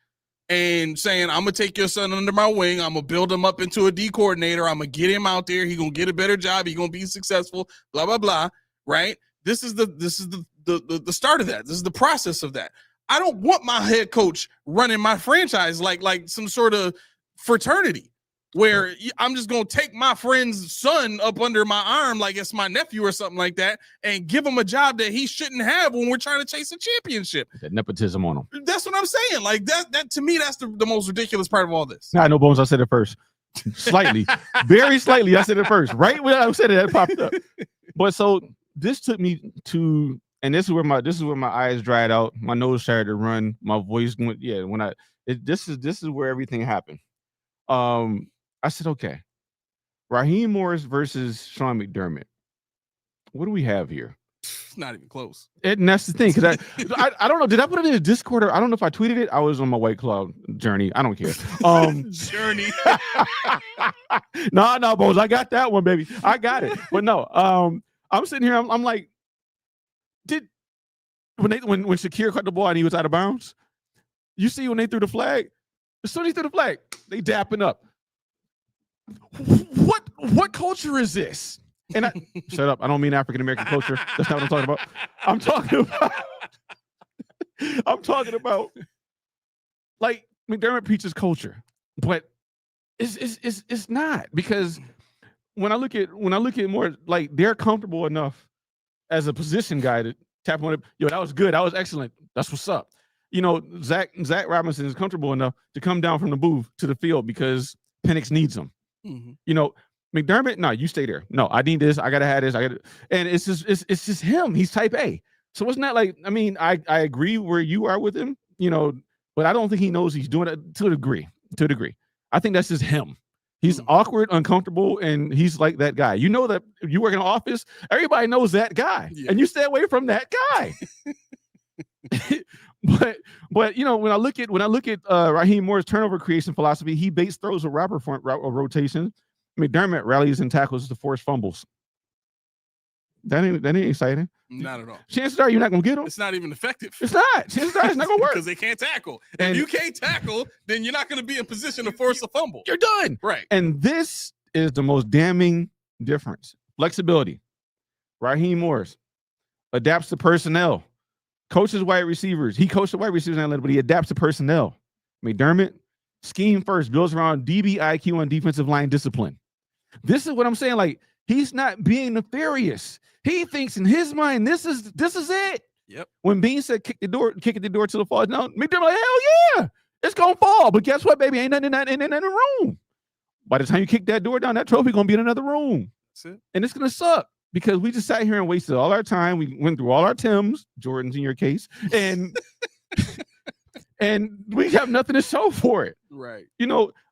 and saying, I'm going to take your son under my wing. I'm going to build him up into a D coordinator. I'm going to get him out there. He's going to get a better job. He's going to be successful, blah, blah, blah, right? This is the start of that. This is the process of that. I don't want my head coach running my franchise like some sort of fraternity where I'm just going to take my friend's son up under my arm like it's my nephew or something like that and give him a job that he shouldn't have when we're trying to chase a championship. That nepotism on him. That's what I'm saying. Like that to me, that's the most ridiculous part of all this. Nah, no bones. I said it first. Slightly. Very slightly. I said it first. Right when I said it, that popped up. But so this took me to, and this is where my eyes dried out. My nose started to run. My voice went, this is where everything happened. I said, okay, Raheem Morris versus Sean McDermott. What do we have here? It's not even close. And that's the thing, because I don't know. Did I put it in a Discord? Or I don't know if I tweeted it. I was on my White Cloud journey. I don't care. Journey. No, Bones. I got that one, baby. I got it. But no, I'm sitting here. I'm like, when Shakir caught the ball and he was out of bounds, you see when they threw the flag, as soon as he threw the flag, they dapping up. What culture is this? And shut up. I don't mean African American culture. That's not what I'm talking about. I'm talking about like McDermott preaches culture, but it's not, because when I look at more like they're comfortable enough as a position guy to tap on it. Yo, that was good. That was excellent. That's what's up. Zach Robinson is comfortable enough to come down from the booth to the field because Penix needs him. McDermott, no, you stay there. No, I need this. I gotta have this. And it's just him. He's type A. So it's not like, I mean, I agree where you are with him, but I don't think he knows he's doing it to a degree. I think that's just him. He's awkward, uncomfortable, and he's like that guy. You know that you work in an office, everybody knows that guy, and you stay away from that guy. But when I look at Raheem Moore's turnover creation philosophy, he baits throws a robber front rotation. McDermott rallies and tackles to force fumbles. That ain't exciting. Not at all. Chances are you're not gonna get them. It's not even effective. It's not. Chances are it's not gonna work because they can't tackle. And if you can't tackle, then you're not gonna be in position to force a fumble. You're done. Right. And this is the most damning difference. Flexibility. Raheem Morris adapts to personnel. Coaches wide receivers. He coached the wide receivers, but he adapts to personnel. McDermott, scheme first, builds around DB IQ and defensive line discipline. This is what I'm saying. Like, he's not being nefarious. He thinks in his mind, this is it. Yep. When Bean said kick the door till it falls down, McDermott like, hell yeah, it's gonna fall. But guess what, baby? Ain't nothing in the room. By the time you kick that door down, that trophy gonna be in another room. That's it. And it's gonna suck. Because we just sat here and wasted all our time. We went through all our Tims, Jordans in your case, and and we have nothing to show for it. Right.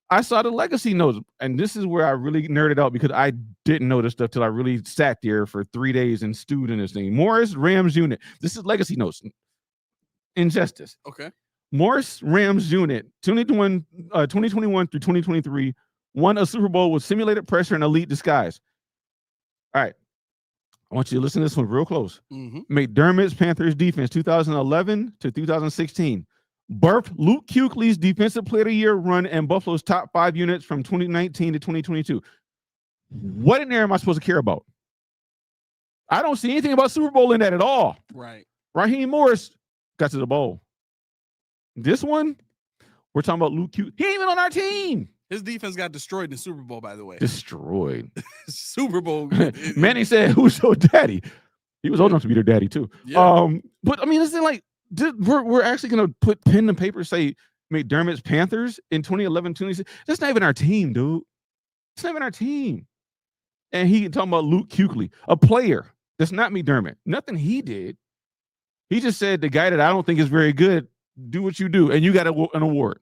I saw the legacy notes, and this is where I really nerded out because I didn't know this stuff till I really sat there for 3 days and stewed in this thing. Morris Rams unit. This is legacy notes. Injustice. Okay. Morris Rams unit, 2021 through 2023, won a Super Bowl with simulated pressure and elite disguise. All right. I want you to listen to this one real close. McDermott's Panthers defense, 2011 to 2016, birthed Luke Kuechly's Defensive Player of the Year run and Buffalo's top 5 units from 2019 to 2022. What in there am I supposed to care about? I don't see anything about Super Bowl in that at all. Right. Raheem Morris got to the bowl. This one, we're talking about Luke Kuechly. He ain't even on our team. His defense got destroyed in the Super Bowl, by the way. Destroyed. Super Bowl. Manny said, "Who's your daddy?" He was old enough to be their daddy too. Yeah. But I mean, it's like we're actually gonna put pen to paper, say McDermott's Panthers in 2011, 2016. That's not even our team, dude. It's not even our team. And he talking about Luke Kuechly, a player. That's not McDermott. Nothing he did. He just said the guy that I don't think is very good. Do what you do, and you got an award.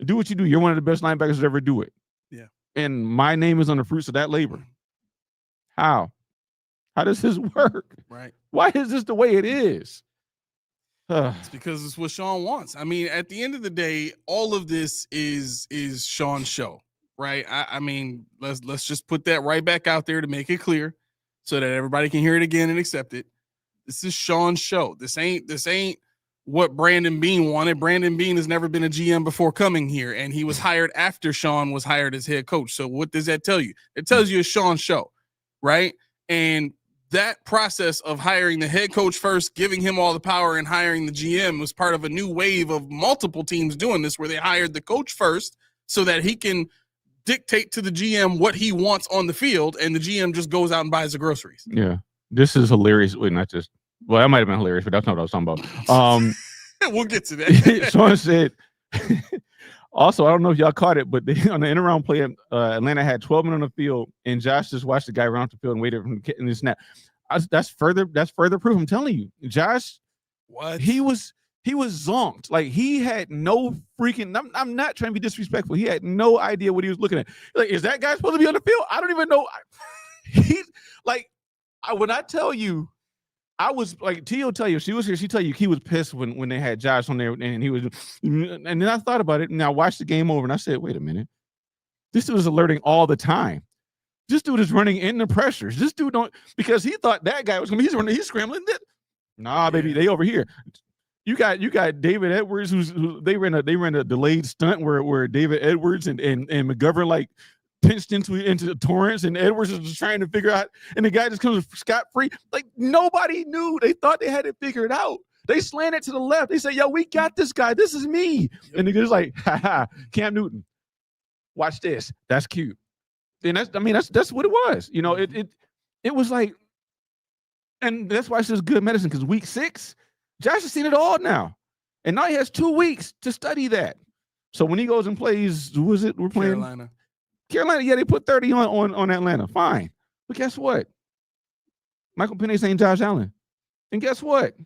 Do what you do. You're one of the best linebackers to ever do it. Yeah. And my name is on the fruits of that labor. How? How does this work? Right. Why is this the way it is? It's because it's what Sean wants. I mean, at the end of the day, all of this is Sean's show, right? I mean, let's just put that right back out there to make it clear so that everybody can hear it again and accept it. This is Sean's show. This ain't what Brandon Beane wanted. Brandon Beane has never been a GM before coming here, and he was hired after Sean was hired as head coach. So what does that tell you? It tells you it's Sean's show, right? And that process of hiring the head coach first, giving him all the power, and hiring the GM was part of a new wave of multiple teams doing this, where they hired the coach first so that he can dictate to the GM what he wants on the field, and the GM just goes out and buys the groceries. Yeah, this is hilarious. Wait, not just. Well, that might have been hilarious, but that's not what I was talking about. We'll get to that. Sean said, also, I don't know if y'all caught it, but on the end-around play, Atlanta had 12 men on the field, and Josh just watched the guy around the field and waited for him to get in the snap. That's further proof. I'm telling you, Josh, what he was zonked. Like, he had no freaking. I'm not trying to be disrespectful. He had no idea what he was looking at. Like, is that guy supposed to be on the field? I don't even know. When I tell you. I was like, T will tell you, if she was here, she'd tell you he was pissed when they had Josh on there, and he was, and then I thought about it, and I watched the game over, and I said, wait a minute, this dude is alerting all the time. This dude is running in the pressures. This dude because he thought that guy was going to be, he's scrambling. Nah, baby, they over here. You got David Edwards, who they ran a delayed stunt where David Edwards and McGovern like pinched into Torrance, and Edwards is just trying to figure out, and the guy just comes scot-free. Like, nobody knew. They thought they had it figured out. They slanted to the left. They said, yo, we got this guy. This is me. Yep. And the guy's like, ha, Cam Newton. Watch this. That's cute. And that's what it was. You know, it was like, and that's why it's just good medicine, because week 6, Josh has seen it all now. And now he has 2 weeks to study that. So when he goes and plays, who is it we're playing? Carolina, yeah, they put 30 on Atlanta. Fine. But guess what? Michael Penix ain't Josh Allen. And guess what?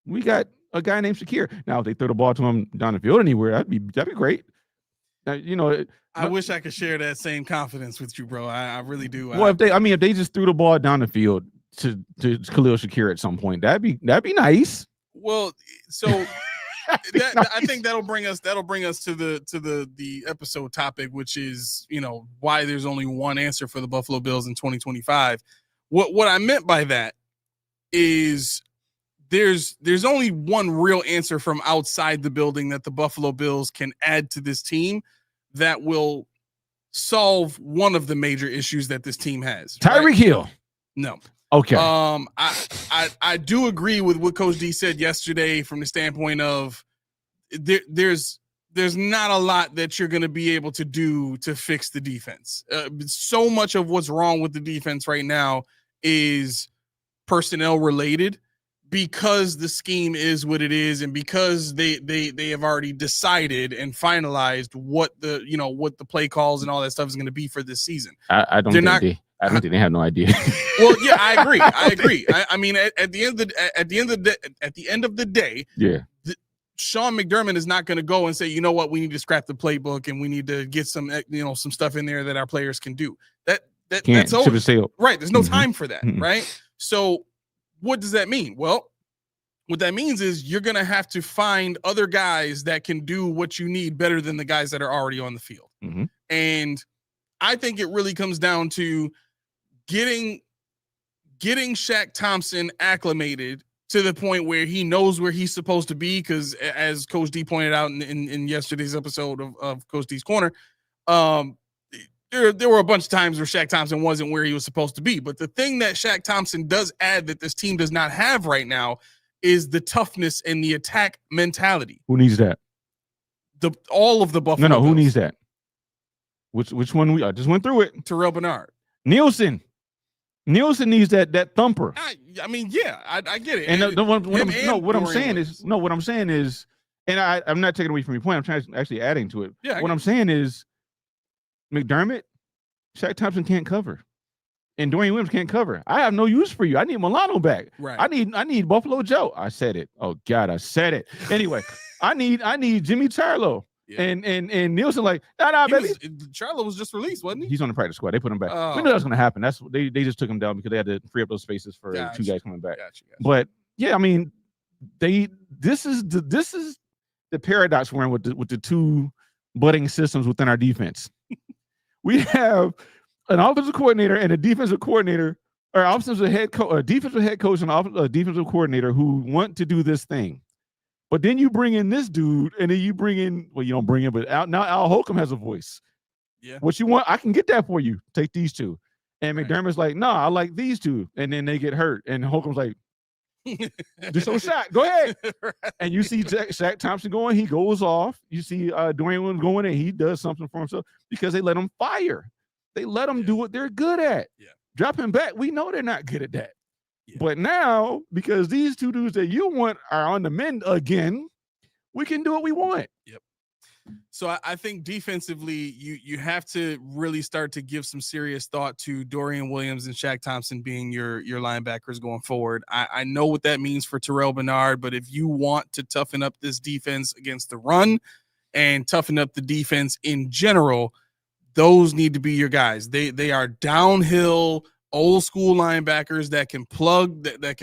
We got a guy named Shakir. Now, if they throw the ball to him down the field anywhere, that'd be great. Now, you know, I wish I could share that same confidence with you, bro. I really do. Well, if they just threw the ball down the field to Khalil Shakir at some point, that'd be nice. Well, so I think that'll bring us to the episode topic, which is, you know, why there's only one answer for the Buffalo Bills in 2025. What I meant by that is there's only one real answer from outside the building that the Buffalo Bills can add to this team that will solve one of the major issues that this team has. Tyreek Hill. No. Okay. I do agree with what Coach D said yesterday from the standpoint of there's not a lot that you're going to be able to do to fix the defense. So much of what's wrong with the defense right now is personnel related, because the scheme is what it is, and because they have already decided and finalized what the play calls and all that stuff is going to be for this season. I don't think they have no idea. Well, yeah, I agree. I mean, at the end of the day, yeah. Sean McDermott is not going to go and say, you know what, we need to scrap the playbook and we need to get some stuff in there that our players can do. That's over. Right. There's no time for that. Right. So what does that mean? Well, what that means is you're going to have to find other guys that can do what you need better than the guys that are already on the field. Mm-hmm. And I think it really comes down to getting Shaq Thompson acclimated to the point where he knows where he's supposed to be. Because as Coach D pointed out in yesterday's episode of Coach D's Corner, there were a bunch of times where Shaq Thompson wasn't where he was supposed to be. But the thing that Shaq Thompson does add that this team does not have right now is the toughness and the attack mentality. Who needs that? All of the Buffalo. No, who Bills. needs that? Which one? I just went through it. Terrell Bernard. Nielsen needs that thumper. I mean, yeah, I get it. And what I'm saying is, and I'm not taking away from your point. I'm actually adding to it. Yeah. I'm saying is, McDermott, Shaq Thompson can't cover, and Dorian Williams can't cover. I have no use for you. I need Milano back. Right. I need Buffalo Joe. I said it. Oh God, I said it. Anyway, I need Jimmy Tarlow. Yeah. And Nielsen like, baby. Charlo was just released, wasn't he? He's on the practice squad. They put him back. We knew that was going to happen. That's they just took him down because they had to free up those spaces for two guys coming back. Gotcha. But yeah, I mean, this is the paradox we're in with the two budding systems within our defense. We have an offensive coordinator and a defensive coordinator, or offensive head coach, a defensive head coach, and a defensive coordinator who want to do this thing. But then you bring in this dude, and then you don't bring in, but now Al Holcomb has a voice. Yeah. What you want, I can get that for you. Take these two. And McDermott's like, no, I like these two. And then they get hurt. And Holcomb's like, just a shot. Go ahead. Right. And you see Shaq Thompson going, he goes off. You see Dwayne Williams going, and he does something for himself because they let him fire. They let him do what they're good at. Yeah. Drop him back. We know they're not good at that. Yeah. But now, because these two dudes that you want are on the mend again, we can do what we want. Yep. So I think defensively, you have to really start to give some serious thought to Dorian Williams and Shaq Thompson being your linebackers going forward. I know what that means for Terrell Bernard, but if you want to toughen up this defense against the run and toughen up the defense in general, those need to be your guys. They are downhill, old school linebackers that can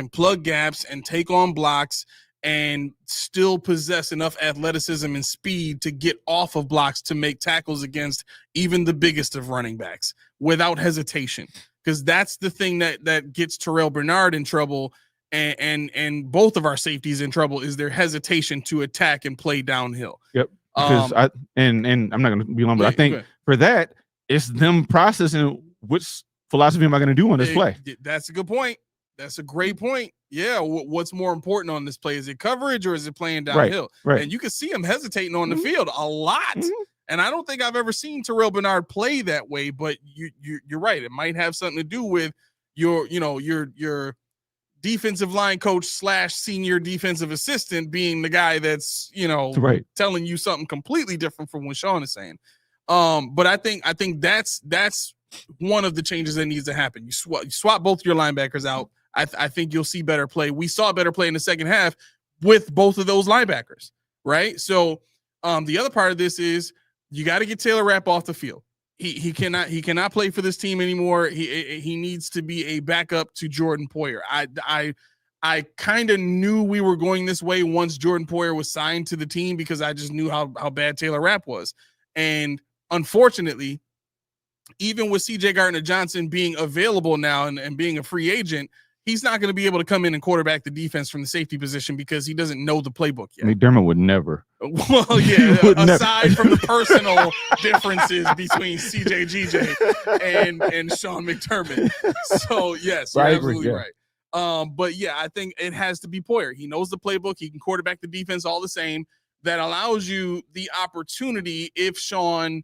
plug gaps and take on blocks and still possess enough athleticism and speed to get off of blocks to make tackles against even the biggest of running backs without hesitation. Because that's the thing that gets Terrell Bernard in trouble and both of our safeties in trouble is their hesitation to attack and play downhill. Yep. Because I'm not going to be long, but I think for that, it's them processing which philosophy am I going to do on this play. That's a good point. That's a great point. Yeah. What's more important on this play? Is it coverage or is it playing downhill? Right. And you can see him hesitating on the field a lot. Mm-hmm. And I don't think I've ever seen Terrell Bernard play that way, but you're right. It might have something to do with your defensive line coach / senior defensive assistant being the guy that's, telling you something completely different from what Sean is saying. But I think that's one of the changes that needs to happen. You swap both your linebackers out. I think you'll see better play. We saw better play in the second half with both of those linebackers, right? So the other part of this is you got to get Taylor Rapp off the field. He cannot play for this team anymore. He needs to be a backup to Jordan Poyer. I kind of knew we were going this way once Jordan Poyer was signed to the team because I just knew how bad Taylor Rapp was. And unfortunately, even with CJ Gardner-Johnson being available now and being a free agent, he's not going to be able to come in and quarterback the defense from the safety position because he doesn't know the playbook yet. McDermott would never. Well, yeah, aside from the personal differences between CJ GJ and Sean McDermott. So, yes, you're absolutely right. But, yeah, I think it has to be Poyer. He knows the playbook. He can quarterback the defense all the same. That allows you the opportunity if Sean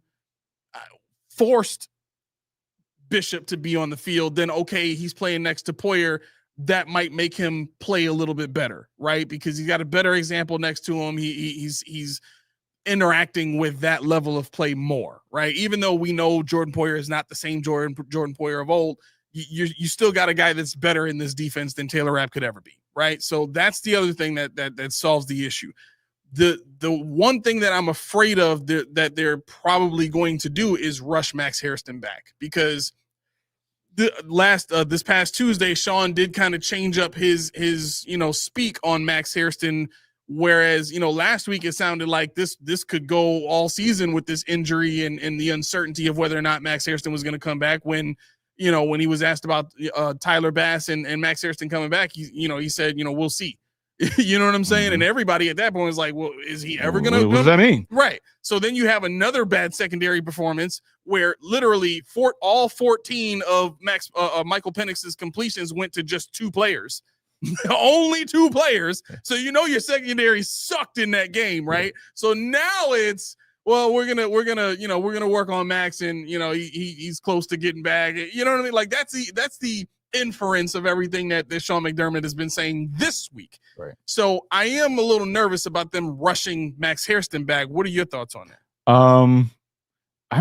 forced Bishop to be on the field, then okay, he's playing next to Poyer. That might make him play a little bit better, right? Because he's got a better example next to him. He's interacting with that level of play more, right? Even though we know Jordan Poyer is not the same Jordan Poyer of old, you still got a guy that's better in this defense than Taylor Rapp could ever be, right? So that's the other thing that solves the issue. The one thing that I'm afraid of that they're probably going to do is rush Max Hairston back because this past Tuesday, Sean did kind of change up his speak on Max Hairston, whereas last week it sounded like this could go all season with this injury and the uncertainty of whether or not Max Hairston was going to come back when when he was asked about Tyler Bass and Max Harrison coming back, he said, we'll see. You know what I'm saying? Mm-hmm. And everybody at that point was like, well, is he ever going to What does that mean? Right. So then you have another bad secondary performance where literally all 14 of Michael Penix's completions went to just 2 players. Only 2 players. So your secondary sucked in that game, right? Yeah. So now it's, well, we're gonna work on Max, and he's close to getting back. You know what I mean? Like that's the inference of everything that Sean McDermott has been saying this week. Right. So I am a little nervous about them rushing Max Hairston back. What are your thoughts on that? I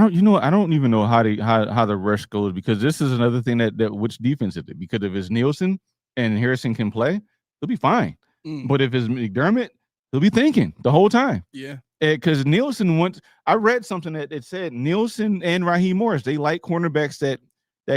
don't even know how the rush goes, because this is another thing that which defense is it? Because if it's Nielsen and Harrison can play, they'll be fine. But if it's McDermott, they'll be thinking the whole time. Yeah. Because Nielsen I read something that it said Nielsen and Raheem Morris, they like cornerbacks that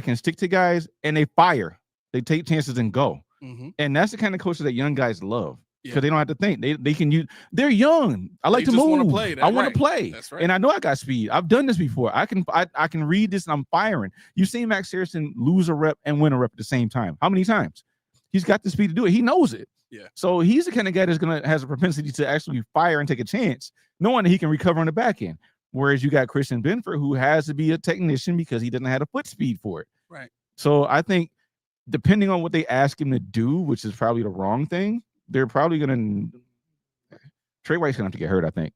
can stick to guys and they fire. They take chances and go. Mm-hmm. And that's the kind of coaches that young guys love, because they don't have to think. They can use. They're young. I like to move. I want to play. That's right. And I know I got speed. I've done this before. I can read this and I'm firing. You've seen Max Harrison lose a rep and win a rep at the same time. How many times? He's got the speed to do it. He knows it. Yeah. So he's the kind of guy that's has a propensity to actually fire and take a chance, knowing that he can recover on the back end. Whereas you got Christian Benford, who has to be a technician because he doesn't have the foot speed for it. Right. So I think, depending on what they ask him to do, which is probably the wrong thing, they're probably going to. Trey White's going to have to get hurt, I think.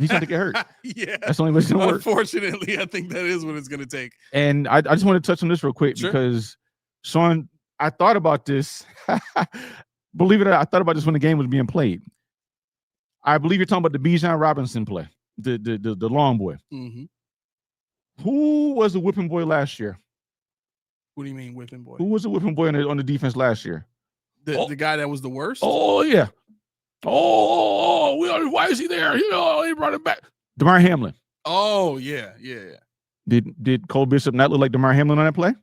He's going to get hurt. Yeah. That's the only way it's going to work. Unfortunately, I think that is what it's going to take. And I just want to touch on this real quick, because, Sean, I thought about this. Believe it or not, I thought about this when the game was being played. I believe you're talking about the Bijan Robinson play, the long boy. Mm-hmm. Who was the whipping boy last year? What do you mean whipping boy? Who was the whipping boy on the defense last year? The guy that was the worst? Oh, yeah. Why is he there? He brought it back. DeMar Hamlin. Oh, yeah. Did Cole Bishop not look like DeMar Hamlin on that play?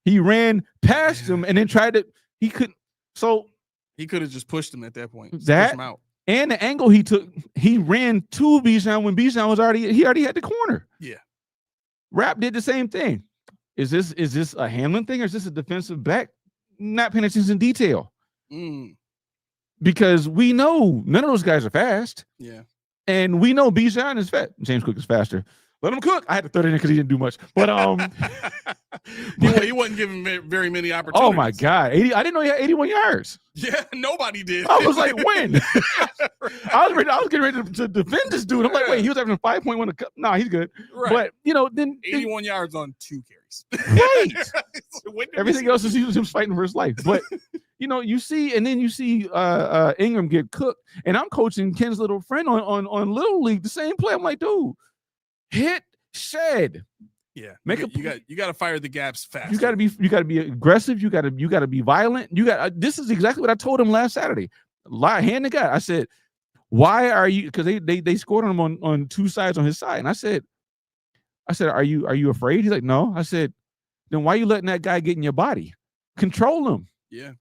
He ran past him and then tried to. He couldn't. So he could have just pushed him at that point. Pushed him out. And the angle he took, he ran to Bijan when Bijan was already had the corner. Yeah. Rapp did the same thing. Is this a Hamlin thing, or is this a defensive back not paying attention in detail? Because we know none of those guys are fast. Yeah. And we know Bijan is fast. James Cook is faster. Let him cook. I had to throw it in because he didn't do much. But he wasn't giving very many opportunities. Oh my God. I didn't know he had 81 yards. Yeah, nobody did. I was like, when? I was getting ready to defend this dude. I'm like, wait, he was having a 5.1. No, he's good. Right. But then 81 yards on 2 carries. Right. Everything else is him fighting for his life. But you see Ingram get cooked. And I'm coaching Ken's little friend on Little League, the same play. I'm like, dude, hit, shed. Yeah, you got to fire the gaps fast. You got to be aggressive. You got to be violent. This is exactly what I told him last Saturday. Hand to God. I said, why are you? Because they scored on him on 2 sides on his side, and I said, are you afraid? He's like, no. I said, then why are you letting that guy get in your body? Control him. Yeah.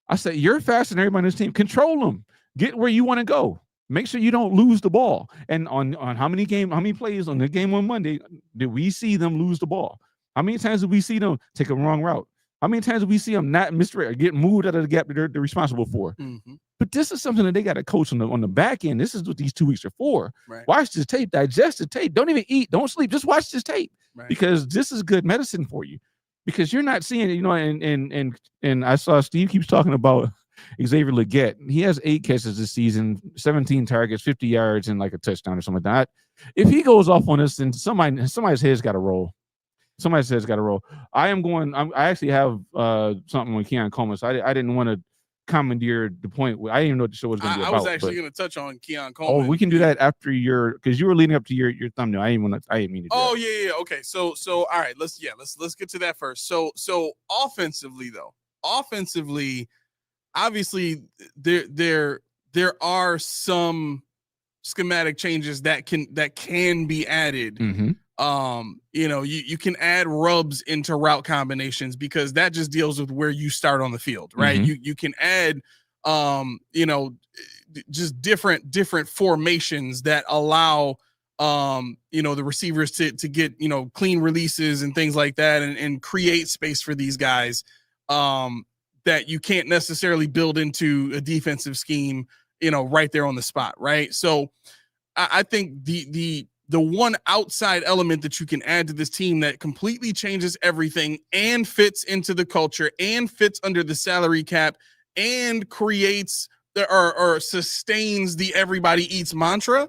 I said, you're faster than everybody on this team. Control him. Get where you want to go. Make sure you don't lose the ball. And on how many plays on the game on Monday did we see them lose the ball? How many times did we see them take a wrong route? How many times did we see them not misdirect or get moved out of the gap that they're responsible for? Mm-hmm. But this is something that they got to coach on the back end. This is what these 2 weeks are for. Right. Watch this tape, digest the tape. Don't even eat, don't sleep. Just watch this tape, because this is good medicine for you. Because you're not seeing it, and I saw Steve keeps talking about Xavier Legette. He has 8 catches this season, 17 targets, 50 yards, and like a touchdown or something like that. If he goes off on this, then somebody's head's got to roll. Somebody's head's got to roll. I actually have something with Keon Coleman, so I didn't want to commandeer the point. I didn't even know what the show was going to be about. I was actually going to touch on Keon Coleman. Oh, we can do that after because you were leading up to your thumbnail. I didn't mean to do that. Yeah. Okay. So all right, let's get to that first. So offensively, obviously there are some schematic changes that can be added. Mm-hmm. You can add rubs into route combinations, because that just deals with where you start on the field, right? Mm-hmm. You can add just different formations that allow the receivers to get, clean releases and things like that, and create space for these guys that you can't necessarily build into a defensive scheme, right there on the spot. Right. So I think the one outside element that you can add to this team that completely changes everything and fits into the culture and fits under the salary cap and creates or sustains the everybody eats mantra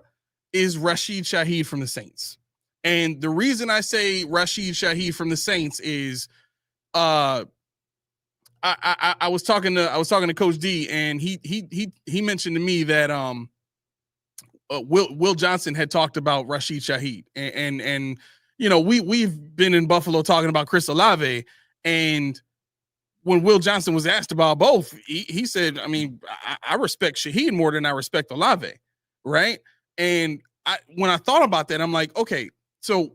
is Rashid Shaheed from the Saints. And the reason I say Rashid Shaheed from the Saints is I was talking to Coach D, and he mentioned to me that Will Johnson had talked about Rashid Shaheed, and we've been in Buffalo talking about Chris Olave, and when Will Johnson was asked about both, he said, I mean, I respect Shaheed more than I respect Olave, right? And when I thought about that, I'm like, okay, so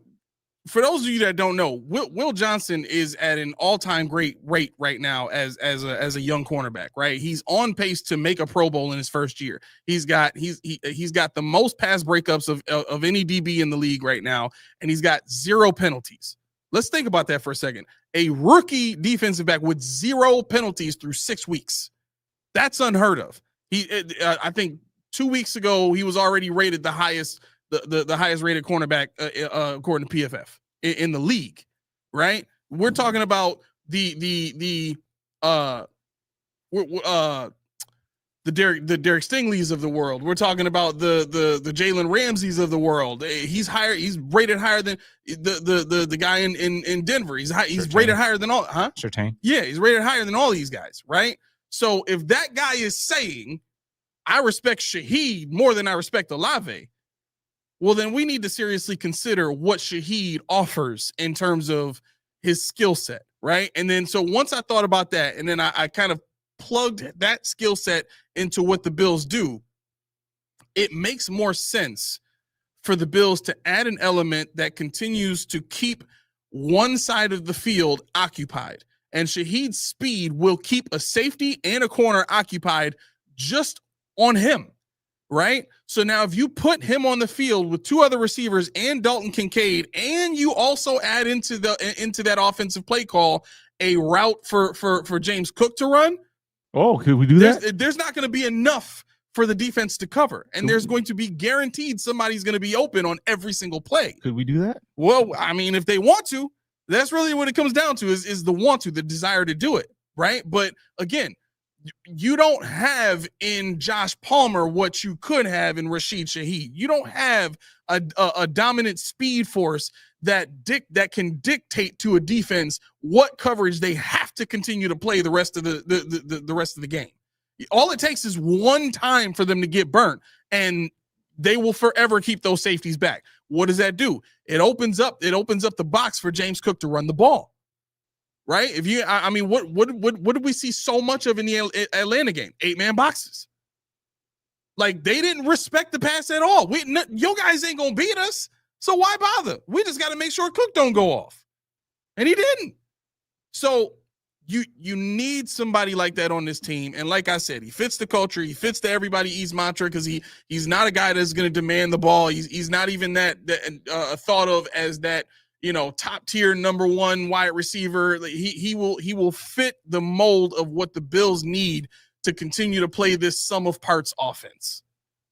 for those of you that don't know, Will Johnson is at an all-time great rate right now as a young cornerback, right? He's on pace to make a Pro Bowl in his first year. He's got the most pass breakups of any DB in the league right now, and he's got 0 penalties. Let's think about that for a second. A rookie defensive back with 0 penalties through 6 weeks. That's unheard of. I think 2 weeks ago, he was already rated the highest rated cornerback according to PFF in the league, right? We're talking about the Derek Stingleys of the world. We're talking about the Jalen Ramseys of the world. He's rated higher than the guy in Denver. He's rated higher than all, huh? Surtain. Yeah, he's rated higher than all these guys, right? So if that guy is saying, I respect Shaheed more than I respect Olave, well, then we need to seriously consider what Shaheed offers in terms of his skill set, right? And then so once I thought about that, and then I kind of plugged that skill set into what the Bills do, it makes more sense for the Bills to add an element that continues to keep one side of the field occupied. And Shaheed's speed will keep a safety and a corner occupied just on him, right? So now if you put him on the field with 2 other receivers and Dalton Kincaid, and you also add into that offensive play call a route for James Cook to run, oh, could we do that? There's not going to be enough for the defense to cover, and there's going to be guaranteed somebody's going to be open on every single play. Could we do that? Well, I mean, if they want to, that's really what it comes down to is the want to, the desire to do it, right? But again, you don't have in Josh Palmer what you could have in Rashid Shaheed. You don't have a dominant speed force that can dictate to a defense what coverage they have to continue to play the rest of the rest of the game. All it takes is one time for them to get burnt, and they will forever keep those safeties back. What does that do? It opens up the box for James Cook to run the ball. Right? If you, I mean, what did we see so much of in the Atlanta game? 8-man boxes. Like, they didn't respect the pass at all. Your guys ain't gonna beat us, so why bother? We just got to make sure Cook don't go off, and he didn't. So you need somebody like that on this team, and like I said, he fits the culture. He fits the everybody eats mantra because he's not a guy that's going to demand the ball. He's not even that thought of as that, top tier number 1 wide receiver. He will fit the mold of what the Bills need to continue to play this sum of parts offense.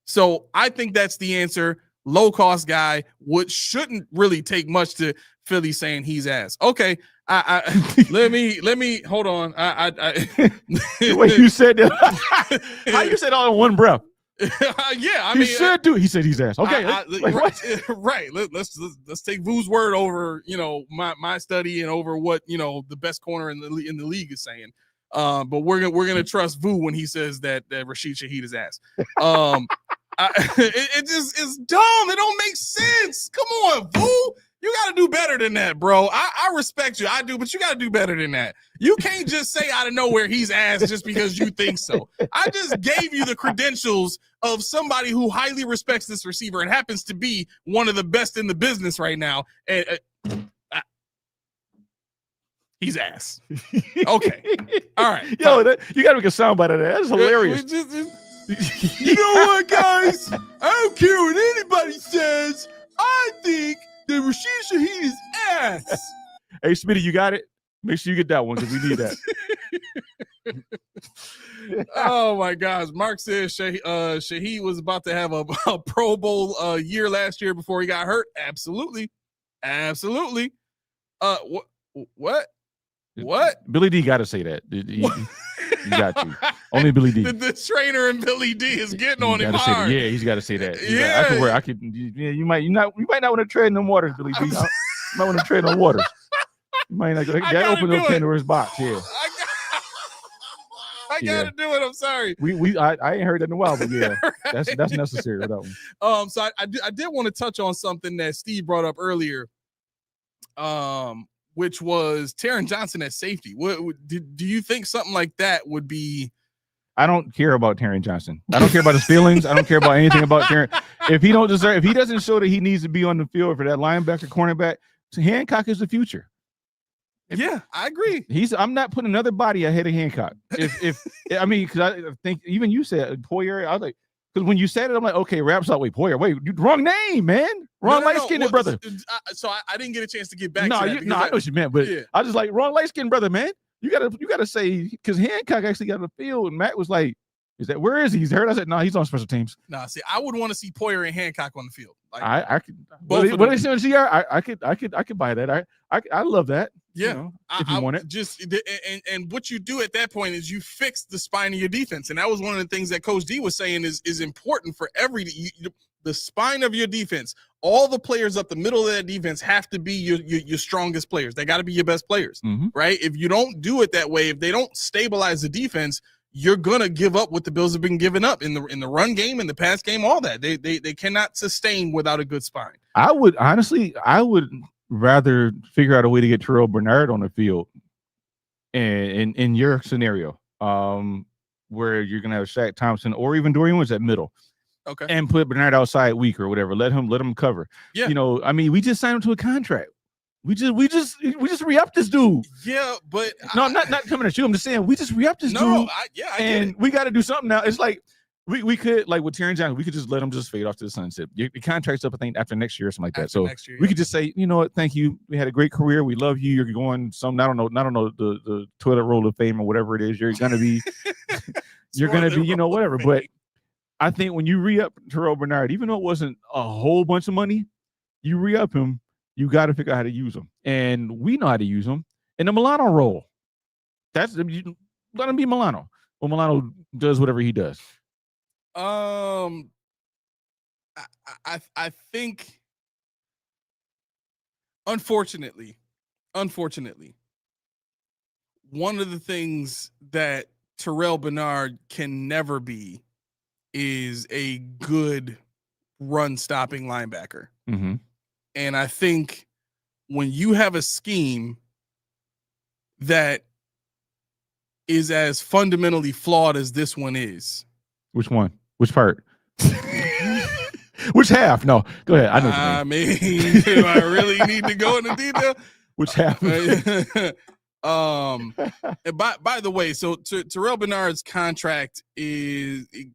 So I think that's the answer. Low cost guy, which shouldn't really take much to Philly saying he's ass. Okay. Let me hold on. The way you said that, how you said all in one breath. Yeah, I mean, he said he's ass. Okay, right. Let's take Vu's word over, my study and over what the best corner in the league is saying. But we're gonna trust Vu when he says that Rashid Shaheed is ass. It just is dumb. It don't make sense. Come on, Vu. You got to do better than that, bro. I respect you. I do, but you got to do better than that. You can't just say out of nowhere he's ass just because you think so. I just gave you the credentials of somebody who highly respects this receiver and happens to be one of the best in the business right now. And he's ass. Okay. All right. Yo, you got to make a soundbite of that. That's hilarious. You know what, guys? I don't care what anybody says. I think that Rashid Shaheed is ass. Hey, Smitty, you got it? Make sure you get that one because we need that. Oh my gosh. Mark says Shaheed was about to have a Pro Bowl year last year before he got hurt. Absolutely. What? Billy D got to say that. You got to. Only Billy D. The trainer and Billy D is getting on him hard. Yeah, he's got to say that. Yeah. You might not want to tread in them waters, Billy D. You might want to tread on waters. You might not that open up Pandora's box. Yeah. I gotta do it. I'm sorry. I ain't heard that in a while, but yeah, right. that's necessary with that one. So I did want to touch on something that Steve brought up earlier. Which was Taron Johnson at safety. Do you think something like that would be? I don't care about Taron Johnson. I don't care about his feelings. I don't care about anything about Taron. If he doesn't show that he needs to be on the field for that linebacker, cornerback, Hancock is the future. Yeah, I agree. I'm not putting another body ahead of Hancock. Because I think even you said Poyer. I was like, because when you said it, I'm like, okay, Raps out. Wait, Poyer. Wait, wrong name, man. Wrong light-skinned brother. So I didn't get a chance to get back. No, I know what you meant, but yeah. I just like wrong light-skinned brother, man. You gotta say because Hancock actually got on the field, and Matt was like, where is he? He's hurt. I said, no, he's on special teams. No, see, I would want to see Poyer and Hancock on the field. Like, I could. What they say on GR? I could buy that. I love that. Yeah, if you want it. And what you do at that point is you fix the spine of your defense, and that was one of the things that Coach D was saying is important for the spine of your defense. All the players up the middle of that defense have to be your strongest players. They got to be your best players, right? If you don't do it that way, if they don't stabilize the defense, you're gonna give up what the Bills have been giving up in the run game, in the pass game, all that. They cannot sustain without a good spine. I would rather figure out a way to get Terrell Bernard on the field in your scenario, where you're gonna have Shaq Thompson or even Dorian Woods at middle. Okay. And put Bernard outside weak or whatever. Let him cover. Yeah. We just signed him to a contract. We just re-upped this dude. Yeah, but no, not coming at you. I'm just saying we just re-upped this dude. And we got to do something now. It's like we could, like with Taron Johnson, we could just let him just fade off to the sunset. Your contract's up, I think, after next year or something like that. So we could just say, you know what, thank you. We had a great career. We love you. You're going some, I don't know, the toilet roll of fame or whatever it is. You're gonna be whatever. But I think when you re-up Terrell Bernard, even though it wasn't a whole bunch of money, you re-up him. You got to figure out how to use them, and we know how to use them in the Milano role. Let him be Milano. Well, Milano does whatever he does. I think, unfortunately, one of the things that Terrell Bernard can never be is a good run-stopping linebacker. Mm-hmm. And I think when you have a scheme that is as fundamentally flawed as this one is. Which one? Which part? Which half? No, go ahead. I mean, do I really need to go into detail? Which half? And by the way, so Terrell Bernard's contract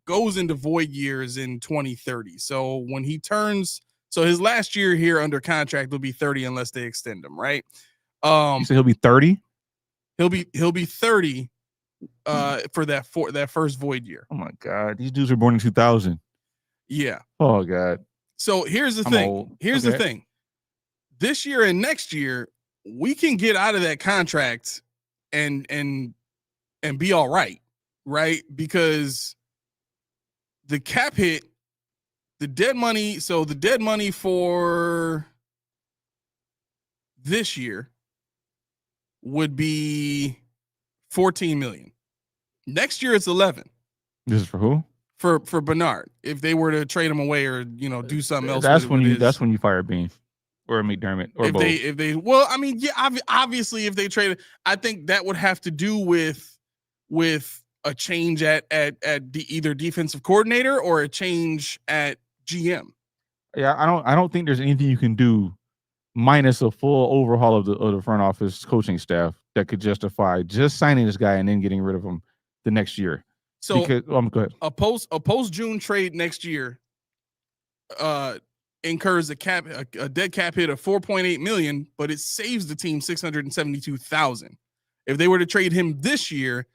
goes into void years in 2030. So when he turns, so his last year here under contract will be 30 unless they extend him, right? You say he'll be 30? He'll be 30 for that first void year. Oh my God, these dudes were born in 2000. Yeah. Oh God. So here's the thing. Here's the thing. This year and next year, we can get out of that contract and be all right, because the cap hit, the dead money. So the dead money for this year would be 14 million. Next year it's 11. This is for who? For Bernard. If they were to trade him away or do something else. That's when you fire Bean or McDermott or both. If they well, I mean, yeah, obviously if they traded, I think that would have to do with a change at either defensive coordinator or a change at GM. Yeah, I don't think there's anything you can do minus a full overhaul of the front office coaching staff that could justify just signing this guy and then getting rid of him the next year. So go ahead. A post June trade next year, incurs a dead cap hit of $4.8 million, but it saves the team $672,000. If they were to trade him this year,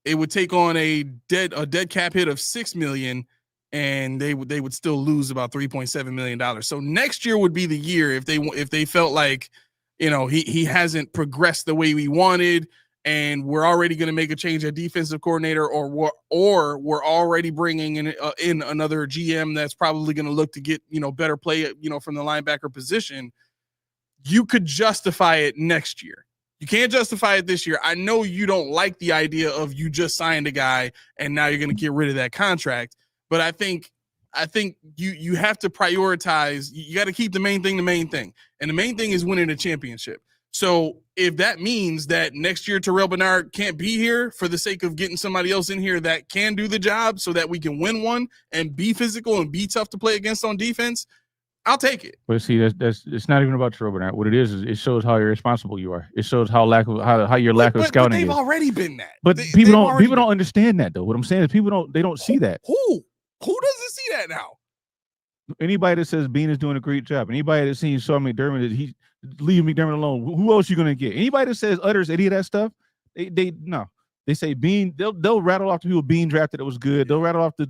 it would take on a dead cap hit of $6 million, and they would still lose about $3.7 million. So next year would be the year if they felt like, he hasn't progressed the way we wanted, and we're already going to make a change at defensive coordinator, or we're already bringing in another GM that's probably going to look to get, better play, from the linebacker position. You could justify it next year. You can't justify it this year. I know you don't like the idea of you just signed a guy and now you're going to get rid of that contract, but I think you have to prioritize. You got to keep the main thing, and the main thing is winning a championship. So if that means that next year Terrell Bernard can't be here for the sake of getting somebody else in here that can do the job so that we can win one and be physical and be tough to play against on defense, I'll take it. But see, that's it's not even about Terrell Bernard. What it is it shows how irresponsible you are. It shows how your lack of scouting. But they've is. Already been that. But people don't understand that though. What I'm saying is people don't see that. Who doesn't see that now? Anybody that says Bean is doing a great job, anybody that sees Sean McDermott, leave McDermott alone. Who else you gonna get? Anybody that says utters any of that stuff, they say Bean. They'll rattle off the people Bean drafted that was good. They'll rattle off the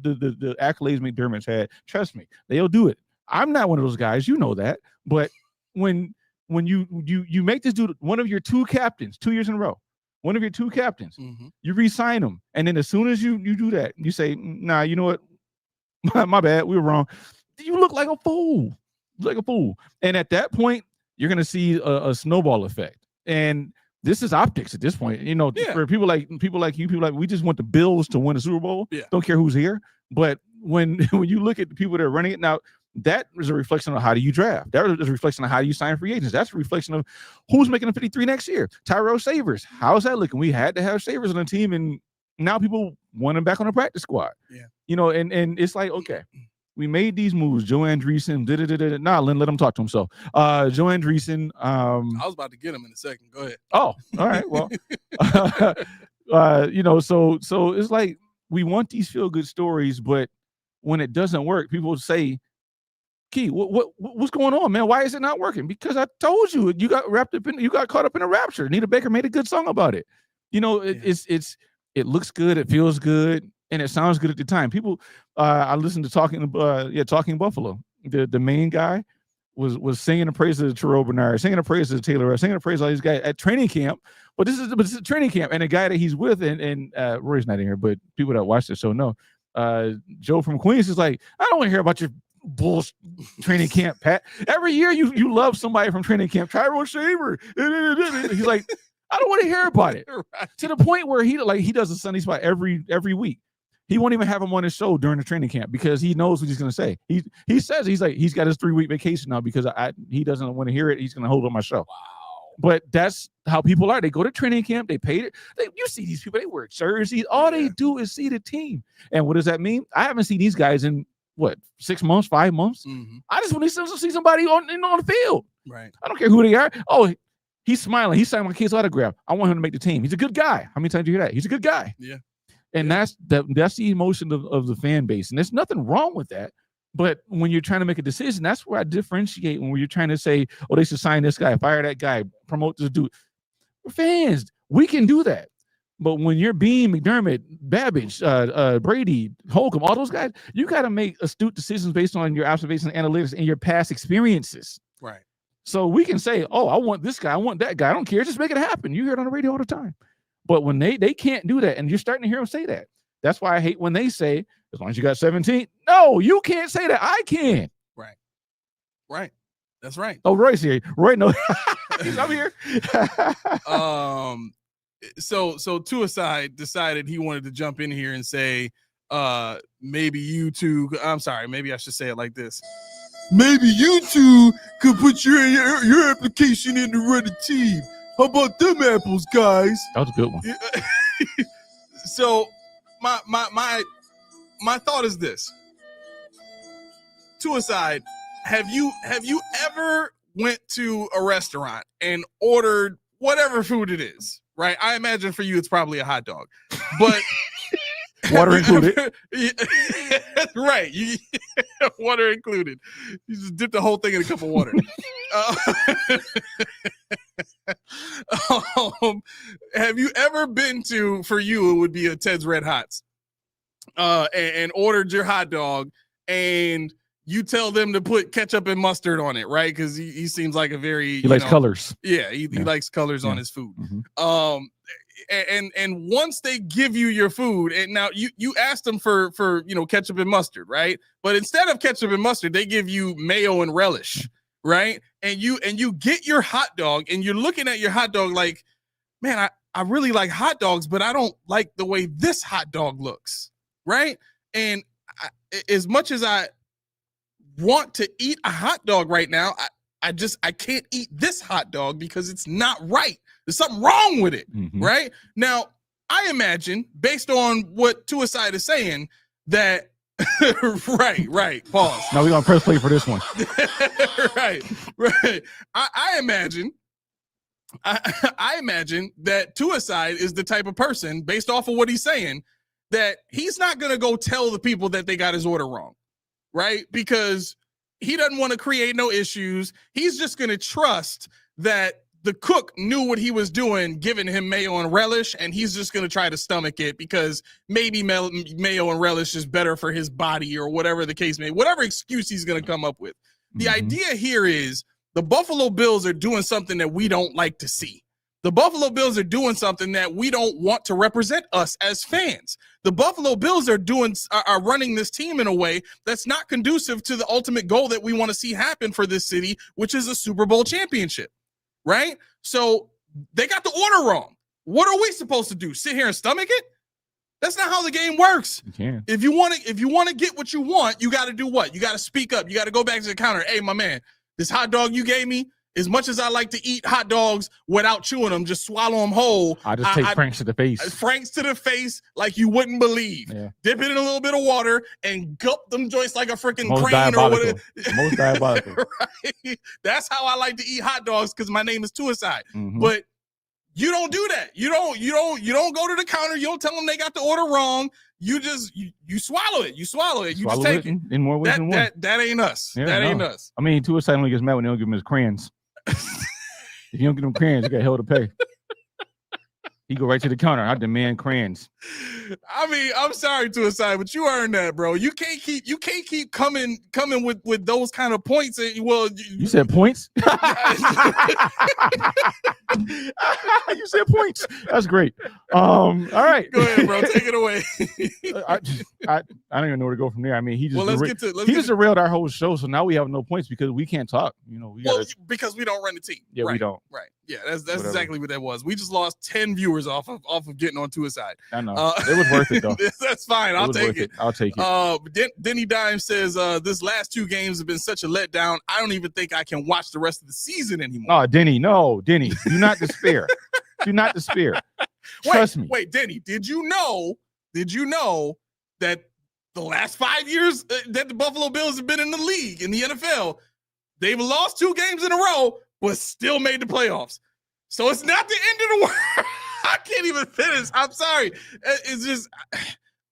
accolades McDermott's had. Trust me, they'll do it. I'm not one of those guys, you know that. But when you make this dude one of your two captains 2 years in a row, one of your two captains, you re-sign him, and then as soon as you do that, you say, nah, you know what? My bad, we were wrong. You look like a fool. And at that point, you're gonna see a snowball effect. And this is optics at this point. For people like you, we just want the Bills to win the Super Bowl. Yeah. Don't care who's here. But when you look at the people that are running it now, that is a reflection of how do you draft. That is a reflection of how do you sign free agents. That's a reflection of who's making the 53 next year. Tyrell Savers. How's that looking? We had to have Savers on the team, and now people want him back on the practice squad. Yeah. And it's like, okay, we made these moves. Joe Andreessen, let him talk to himself. Joe Andreessen. I was about to get him in a second. Go ahead. Oh, all right. Well, so it's like we want these feel-good stories, but when it doesn't work, people say, Key, what's going on, man? Why is it not working? Because I told you, you got caught up in a rapture. Nita Baker made a good song about it. It looks good, it feels good, and it sounds good at the time. People, I listened to Talking Buffalo. The main guy was singing the praises of Terrell Bernard, singing the praises of Taylor, singing the praises of all these guys at training camp. But this is a training camp, and the guy that he's with, and Roy's not in here, but people that watch the show know. Joe from Queens is like, I don't want to hear about your bullshit training camp, Pat. Every year you love somebody from training camp. Tyrell Shaver. He's like, I don't want to hear about it. Right. To the point where he does a Sunday spot every week. He won't even have him on his show during the training camp because he knows what he's going to say. He says he's got his 3-week vacation now because he doesn't want to hear it. He's going to hold on my show. Wow. But that's how people are. They go to training camp. They pay it. You see these people. They wear jerseys. All they do is see the team. And what does that mean? I haven't seen these guys in 6 months, 5 months. I just want to see somebody on the field. Right. I don't care who they are. Oh, he's smiling. He's signing my kid's autograph. I want him to make the team. He's a good guy. How many times do you hear that? He's a good guy. Yeah. And that's the emotion of the fan base. And there's nothing wrong with that. But when you're trying to make a decision, that's where I differentiate. When you're trying to say, oh, they should sign this guy, fire that guy, promote this dude. We're fans. We can do that. But when you're Bean, McDermott, Babbage, Brady, Holcomb, all those guys, you got to make astute decisions based on your observations and analytics and your past experiences. Right. So we can say, oh, I want this guy. I want that guy. I don't care. Just make it happen. You hear it on the radio all the time. But when they can't do that, and you're starting to hear them say that. That's why I hate when they say, as long as you got 17. No, you can't say that. I can. Right. Right. That's right. Oh, Roy's here. Roy, no. I'm here. So Tuaside decided he wanted to jump in here and say, maybe you two, I'm sorry, maybe I should say it like this. Maybe you two could put your application in to run a team. How about them apples, guys? That was a good one. So my thought is this. Tuaside, have you ever went to a restaurant and ordered whatever food it is? Right? I imagine for you it's probably a hot dog. But Water included. Right. Water included. You just dip the whole thing in a cup of water. Have you ever been to, for you, it would be a Ted's Red Hots, and ordered your hot dog, and you tell them to put ketchup and mustard on it, right? Because he seems like a very... He likes colors. Yeah, he likes colors on his food. Mm-hmm. And once they give you your food, and now you ask them for ketchup and mustard, right? But instead of ketchup and mustard, they give you mayo and relish, right? And you get your hot dog, and you're looking at your hot dog like, man, I really like hot dogs, but I don't like the way this hot dog looks, right? And as much as I want to eat a hot dog right now, I can't eat this hot dog because it's not right. There's something wrong with it, right? Now, I imagine, based on what Tuaside is saying, that right. Pause. Now we're gonna press play for this one. right. I imagine that Tuaside is the type of person, based off of what he's saying, that he's not gonna go tell the people that they got his order wrong, right? Because he doesn't want to create no issues. He's just gonna trust that the cook knew what he was doing, giving him mayo and relish, and he's just going to try to stomach it because maybe mayo and relish is better for his body or whatever the case may be, whatever excuse he's going to come up with. The idea here is the Buffalo Bills are doing something that we don't like to see. The Buffalo Bills are doing something that we don't want to represent us as fans. The Buffalo Bills are running this team in a way that's not conducive to the ultimate goal that we want to see happen for this city, which is a Super Bowl championship. Right? So they got the order wrong. What are we supposed to do? Sit here and stomach it? That's not how the game works. If you want to get what you want, you got to do what? You got to speak up. You got to go back to the counter. Hey, my man, this hot dog you gave me, as much as I like to eat hot dogs without chewing them, just swallow them whole. I just take Franks to the face. Franks to the face like you wouldn't believe. Yeah. Dip it in a little bit of water and gulp them joints like a freaking crane or whatever. Most diabolical. Right? That's how I like to eat hot dogs because my name is Tuaside. But you don't do that. You don't go to the counter. You don't tell them they got the order wrong. You just you swallow it. You swallow it. You just take it. In more ways than one. That ain't us. Yeah, that ain't us. I mean, Tuaside only gets mad when they don't give him his crayons. If you don't get them crayons, you got hell to pay. He go right to the counter. I demand crayons. I mean, I'm sorry to aside, but you earned that, bro. You can't keep coming with those kind of points. Well, you said points. You said points. That's great. All right, go ahead, bro. Take it away. I don't even know where to go from there. I mean, he just he derailed our whole show, so now we have no points because we can't talk. Because we don't run the team. Yeah, right, we don't. Right. Yeah, that's exactly what that was. We just lost 10 viewers off of getting on Tuaside. I know. It was worth it though. That's fine. I'll take it. I'll take it. Denny Dime says this last 2 games have been such a letdown. I don't even think I can watch the rest of the season anymore. Oh, Denny, no, Denny, do not despair. Do not despair. Trust me. Wait, Denny, did you know that the last 5 years that the Buffalo Bills have been in the league, in the NFL, they've lost 2 games in a row, but still made the playoffs. So it's not the end of the world. I can't even finish. I'm sorry. It's just,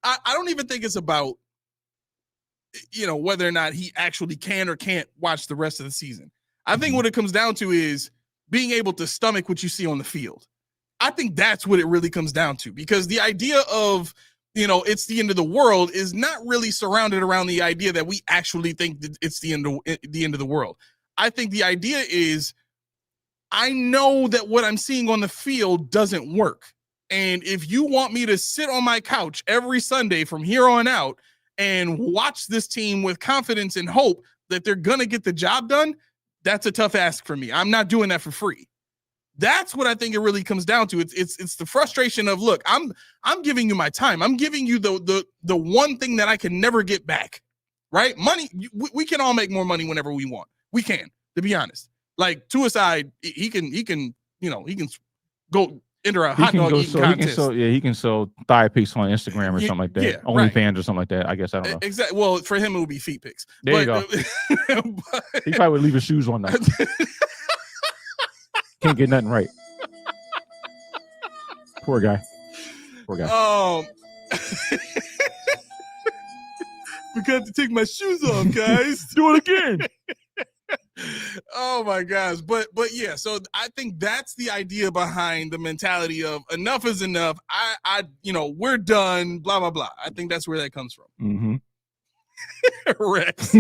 I don't even think it's about, whether or not he actually can or can't watch the rest of the season. I think what it comes down to is being able to stomach what you see on the field. I think that's what it really comes down to, because the idea of, it's the end of the world is not really surrounded around the idea that we actually think that it's the end of the world. I think the idea is, I know that what I'm seeing on the field doesn't work. And if you want me to sit on my couch every Sunday from here on out and watch this team with confidence and hope that they're going to get the job done, that's a tough ask for me. I'm not doing that for free. That's what I think it really comes down to. It's the frustration of, look, I'm giving you my time. I'm giving you the one thing that I can never get back, right? Money. We can all make more money whenever we want. We can, to be honest. Like, Tuaside, he can go enter a hot dog eating contest. He can sell thigh pics on Instagram or something like that. OnlyFans or something like that. I guess, I don't know. Exactly. Well, for him, it would be feet pics. There you go. He probably would leave his shoes on now. Can't get nothing right. Poor guy. Forgot to take my shoes off, guys. Do it again. Oh my gosh. But yeah, so I think that's the idea behind the mentality of enough is enough. We're done, blah, blah, blah. I think that's where that comes from. Mm-hmm. Rex.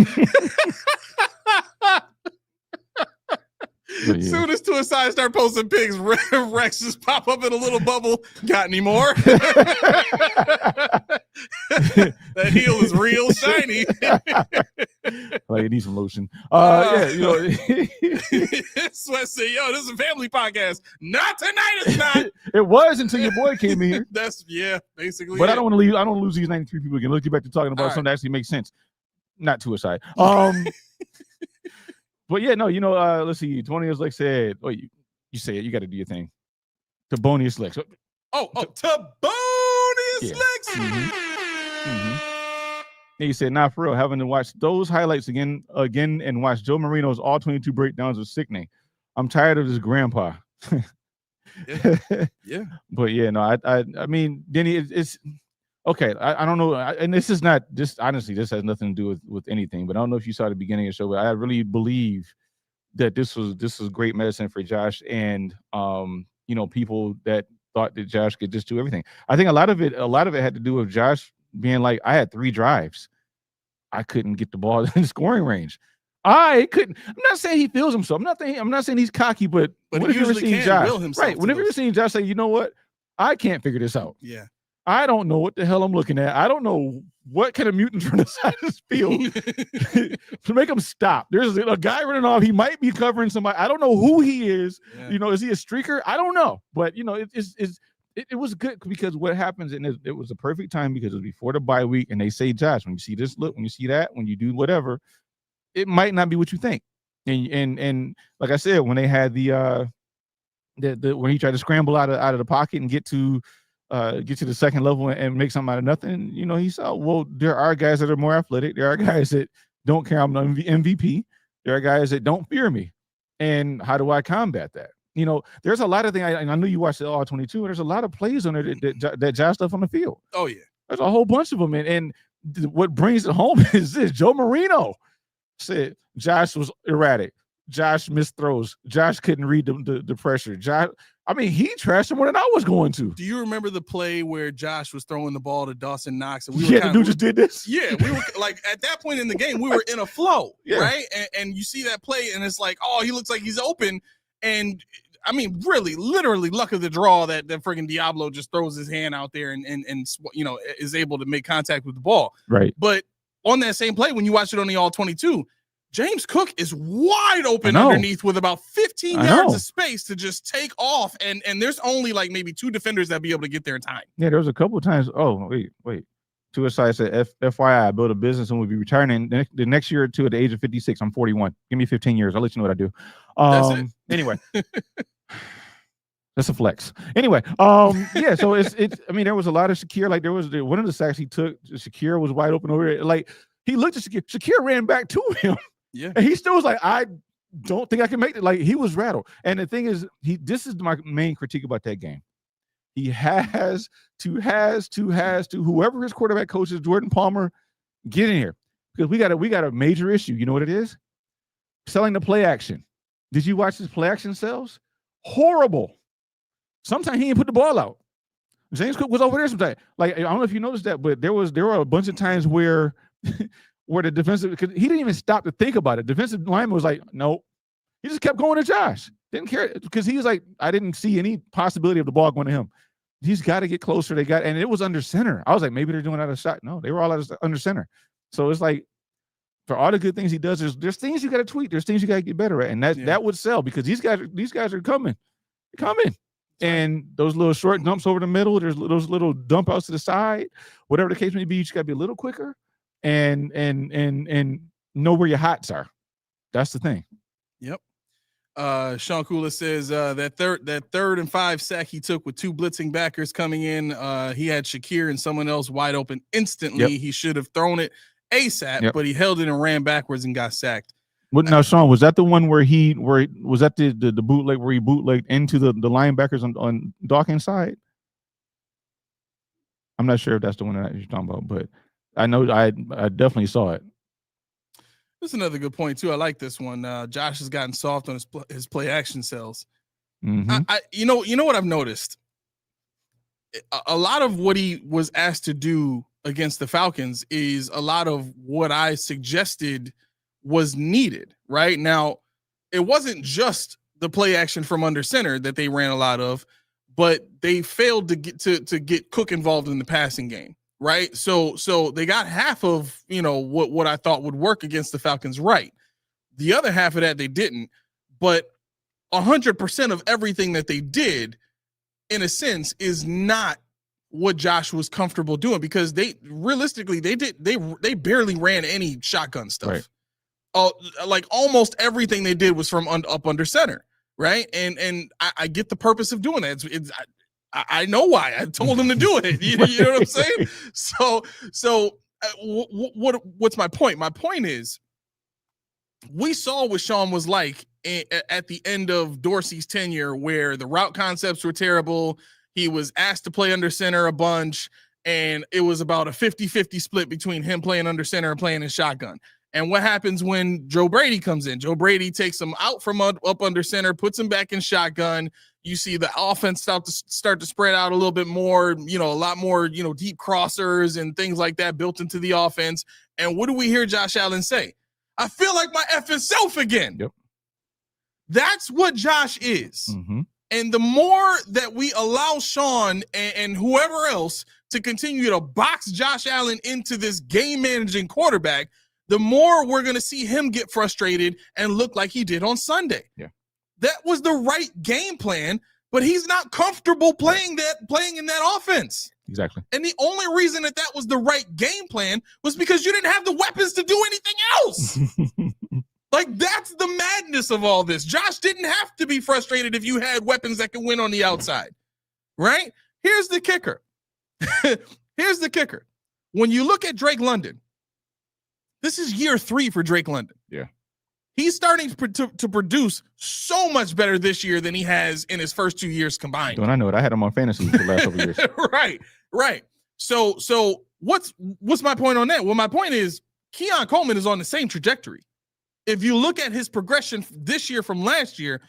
Yeah. Soon as Two Aside start posting pics, Rex just pop up in a little bubble. Got any more? That heel is real shiny. Like, it needs some lotion. Sweat said, yo, this is a family podcast. Not tonight, it's not. It was until your boy came in here. Basically. But I don't want to leave. I don't lose these 93 people again. Let's get back to talking about something that actually makes sense. Not Two Aside. But yeah, no, let's see. 20 years like said, you say it, you got to do your thing. Tebonius Lex. Tebonius Lex. Mm-hmm. And he said, nah, for real, having to watch those highlights again and watch Joe Marino's all 22 breakdowns was sickening. I'm tired of this grandpa. Yeah. But yeah, no, I mean, Denny, it's okay. I don't know. And this is not just, honestly, this has nothing to do with anything, but I don't know if you saw the beginning of the show, but I really believe that this was great medicine for Josh and, people that thought that Josh could just do everything. I think a lot of it had to do with Josh being like, I had 3 drives. I couldn't get the ball in scoring range. I couldn't. I'm not saying he feels himself. I'm not saying he's cocky, but whenever you ever seen Josh, right? Whenever you ever seen Josh say, you know what, I can't figure this out. Yeah. I don't know what the hell I'm looking at. I don't know what kind of mutant from the side of this field to make him stop. There's a guy running off. He might be covering somebody. I don't know who he is. Yeah. Is he a streaker? I don't know. But it was good because what happens, and it was a perfect time because it was before the bye week, and they say, Josh, when you see this look, when you see that, when you do whatever, it might not be what you think. And like I said, when they had the when he tried to scramble out of the pocket and get to the second level and make something out of nothing, he saw, well, there are guys that are more athletic. There are guys that don't care I'm the MVP. There are guys that don't fear me. And how do I combat that? There's a lot of things. I know you watched the all 22, and there's a lot of plays on there that Josh left on the field. Oh, yeah. There's a whole bunch of them. And what brings it home is this. Joe Marino said Josh was erratic. Josh missed throws. Josh couldn't read the pressure. He trashed him more than I was going to. Do you remember the play where Josh was throwing the ball to Dawson Knox? And the dude just did this? Yeah, we were like, at that point in the game, we were in a flow, right? And you see that play, and it's like, oh, he looks like he's open. And, really, literally luck of the draw that freaking Diablo just throws his hand out there and is able to make contact with the ball. Right. But on that same play, when you watch it on the all 22, James Cook is wide open underneath with about 15 yards of space to just take off. And there's only like maybe 2 defenders that be able to get there in time. Yeah, there was a couple of times. Oh, wait. Two Aside said, FYI, I built a business and will be retiring the next year or two at the age of 56. I'm 41. Give me 15 years. I'll let you know what I do. That's it. Anyway. That's a flex. Anyway, yeah, so it's there was a lot of Shakir. Like, there was one of the sacks he took, Shakir was wide open over there. Like, he looked at Shakir. Shakir ran back to him. Yeah. And he still was like, I don't think I can make it. Like, he was rattled. And the thing is, this is my main critique about that game. He has to, whoever his quarterback coach is, Jordan Palmer, get in here. Because we got a major issue. You know what it is? Selling the play action. Did you watch his play action sales? Horrible. Sometimes he didn't put the ball out. James Cook was over there sometimes. Like, I don't know if you noticed that, but there were a bunch of times where the defensive, because he didn't even stop to think about it. Defensive lineman was like, nope. He just kept going to Josh. Didn't care, because he was like, I didn't see any possibility of the ball going to him. He's got to get closer. And it was under center. I was like, maybe they're doing out of shot. No, they were all under center. So it's like, for all the good things he does, there's things you got to tweak. There's things you got to get better at. And that would sell, because these guys are coming. They're coming. And those little short dumps over the middle, there's those little dump outs to the side, whatever the case may be, you just got to be a little quicker and know where your hots are. That's the thing. Yep. Sean Kula says that third and 5 sack he took with 2 blitzing backers coming in, he had Shakir and someone else wide open instantly. Yep. He should have thrown it ASAP, but he held it and ran backwards and got sacked. Well, now, Sean, was that the one where was that the bootleg where he bootlegged into the linebackers on Dawkins' side? I'm not sure if that's the one that you're talking about, but I know I definitely saw it. That's another good point too. I like this one. Josh has gotten soft on his play action cells. Mm-hmm. You know what I've noticed? A lot of what he was asked to do against the Falcons is a lot of what I suggested was needed. Right now, it wasn't just the play action from under center that they ran a lot of, but they failed to get Cook involved in the passing game. Right. So they got half of, what I thought would work against the Falcons. Right. The other half of that they didn't, but 100% of everything that they did, in a sense, is not what Josh was comfortable doing, because they barely ran any shotgun stuff. Right. Like almost everything they did was from up under center. Right. And I get the purpose of doing that. I know why. I told him to do it. You know what I'm saying? So what's my point? My point is, we saw what Sean was like at the end of Dorsey's tenure, where the route concepts were terrible. He was asked to play under center a bunch, and it was about a 50-50 split between him playing under center and playing in shotgun. And what happens when Joe Brady comes in? Joe Brady takes him out from up under center, puts him back in shotgun. You see the offense start to spread out a little bit more, a lot more, deep crossers and things like that built into the offense. And what do we hear Josh Allen say? I feel like my effing self again. Yep. That's what Josh is. Mm-hmm. And the more that we allow Sean and whoever else to continue to box Josh Allen into this game managing quarterback, the more we're going to see him get frustrated and look like he did on Sunday. Yeah. That was the right game plan, but he's not comfortable playing in that offense. Exactly. And the only reason that was the right game plan was because you didn't have the weapons to do anything else. Like, that's the madness of all this. Josh didn't have to be frustrated if you had weapons that can win on the outside, right? Here's the kicker. When you look at Drake London, this is year 3 for Drake London. Yeah. He's starting to produce so much better this year than he has in his first 2 years combined. Don't I know it? I had him on fantasy for the last couple years. Right. So what's my point on that? Well, my point is Keon Coleman is on the same trajectory. If you look at his progression this year from last year,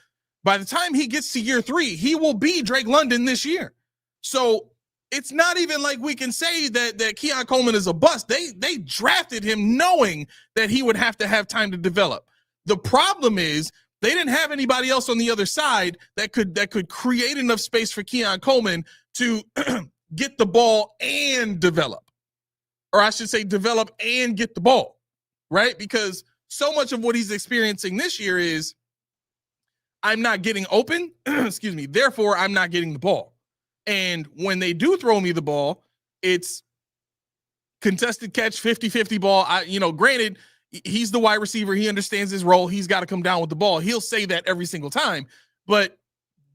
by the time he gets to year 3, he will be Drake London this year. So it's not even like we can say that Keon Coleman is a bust. They drafted him knowing that he would have to have time to develop. The problem is they didn't have anybody else on the other side that could create enough space for Keon Coleman to get the ball and develop. Or I should say develop and get the ball, right? Because so much of what he's experiencing this year is, I'm not getting open, excuse me, therefore I'm not getting the ball. And when they do throw me the ball, it's contested catch, 50-50 ball. Granted, he's the wide receiver. He understands his role. He's got to come down with the ball. He'll say that every single time. But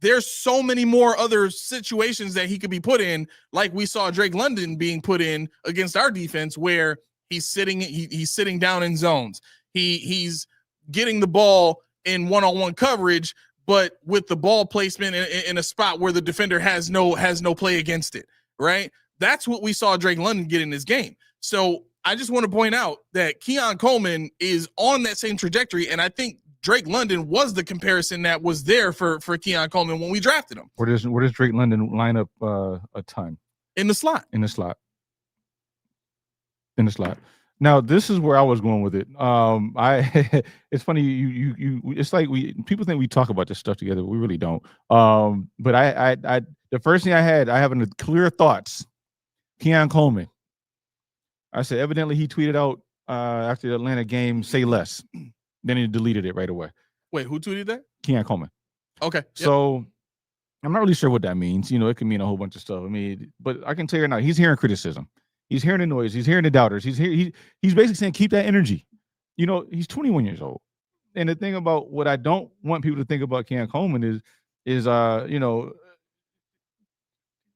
there's so many more other situations that he could be put in, like we saw Drake London being put in against our defense, where he's sitting down in zones. He's getting the ball in one-on-one coverage, but with the ball placement in a spot where the defender has no play against it, right? That's what we saw Drake London get in this game. So I just want to point out that Keon Coleman is on that same trajectory, and I think Drake London was the comparison that was there for Keon Coleman when we drafted him. Where does Drake London line up a ton? In the slot. Now, this is where I was going with it. It's funny, you it's like people think we talk about this stuff together, but we really don't. But I the first thing I have in the clear thoughts, Keon Coleman. I said, evidently he tweeted out after the Atlanta game, say less. Then he deleted it right away. Wait, who tweeted that? Keon Coleman. Okay. Yep. So I'm not really sure what that means. It can mean a whole bunch of stuff. But I can tell you now, he's hearing criticism. He's hearing the noise. He's hearing the doubters. He's basically saying, keep that energy. He's 21 years old. And the thing about what I don't want people to think about Keon Coleman is what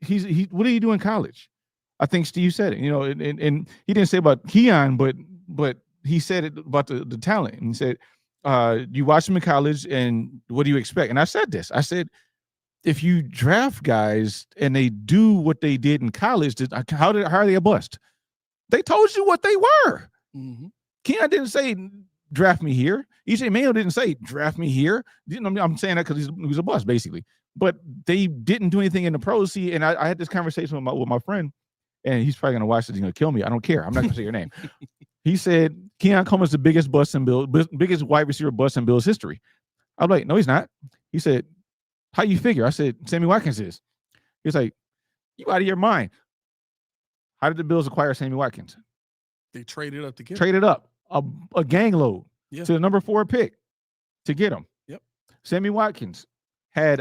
did he do in college? I think Steve said it, and he didn't say about Keon, but he said it about the talent. And he said, you watch him in college and what do you expect? And I said this, I said, if you draft guys and they do what they did in college, how are they a bust? They told you what they were. Mm-hmm. Keon didn't say draft me here. EJ Mayo didn't say draft me here. I'm saying that because he's a bust, basically. But they didn't do anything in the pros. See, and I had this conversation with my friend, and he's probably gonna watch this. He's gonna kill me. I don't care. I'm not gonna say your name. He said Keon Coleman's the biggest wide receiver bust in Bills history. I'm like, no, he's not. He said, how you figure? I said, Sammy Watkins is. He's like, you out of your mind. How did the Bills acquire Sammy Watkins? They traded up to get him. Traded up a gang load to the number 4 pick to get him. Yep. Sammy Watkins had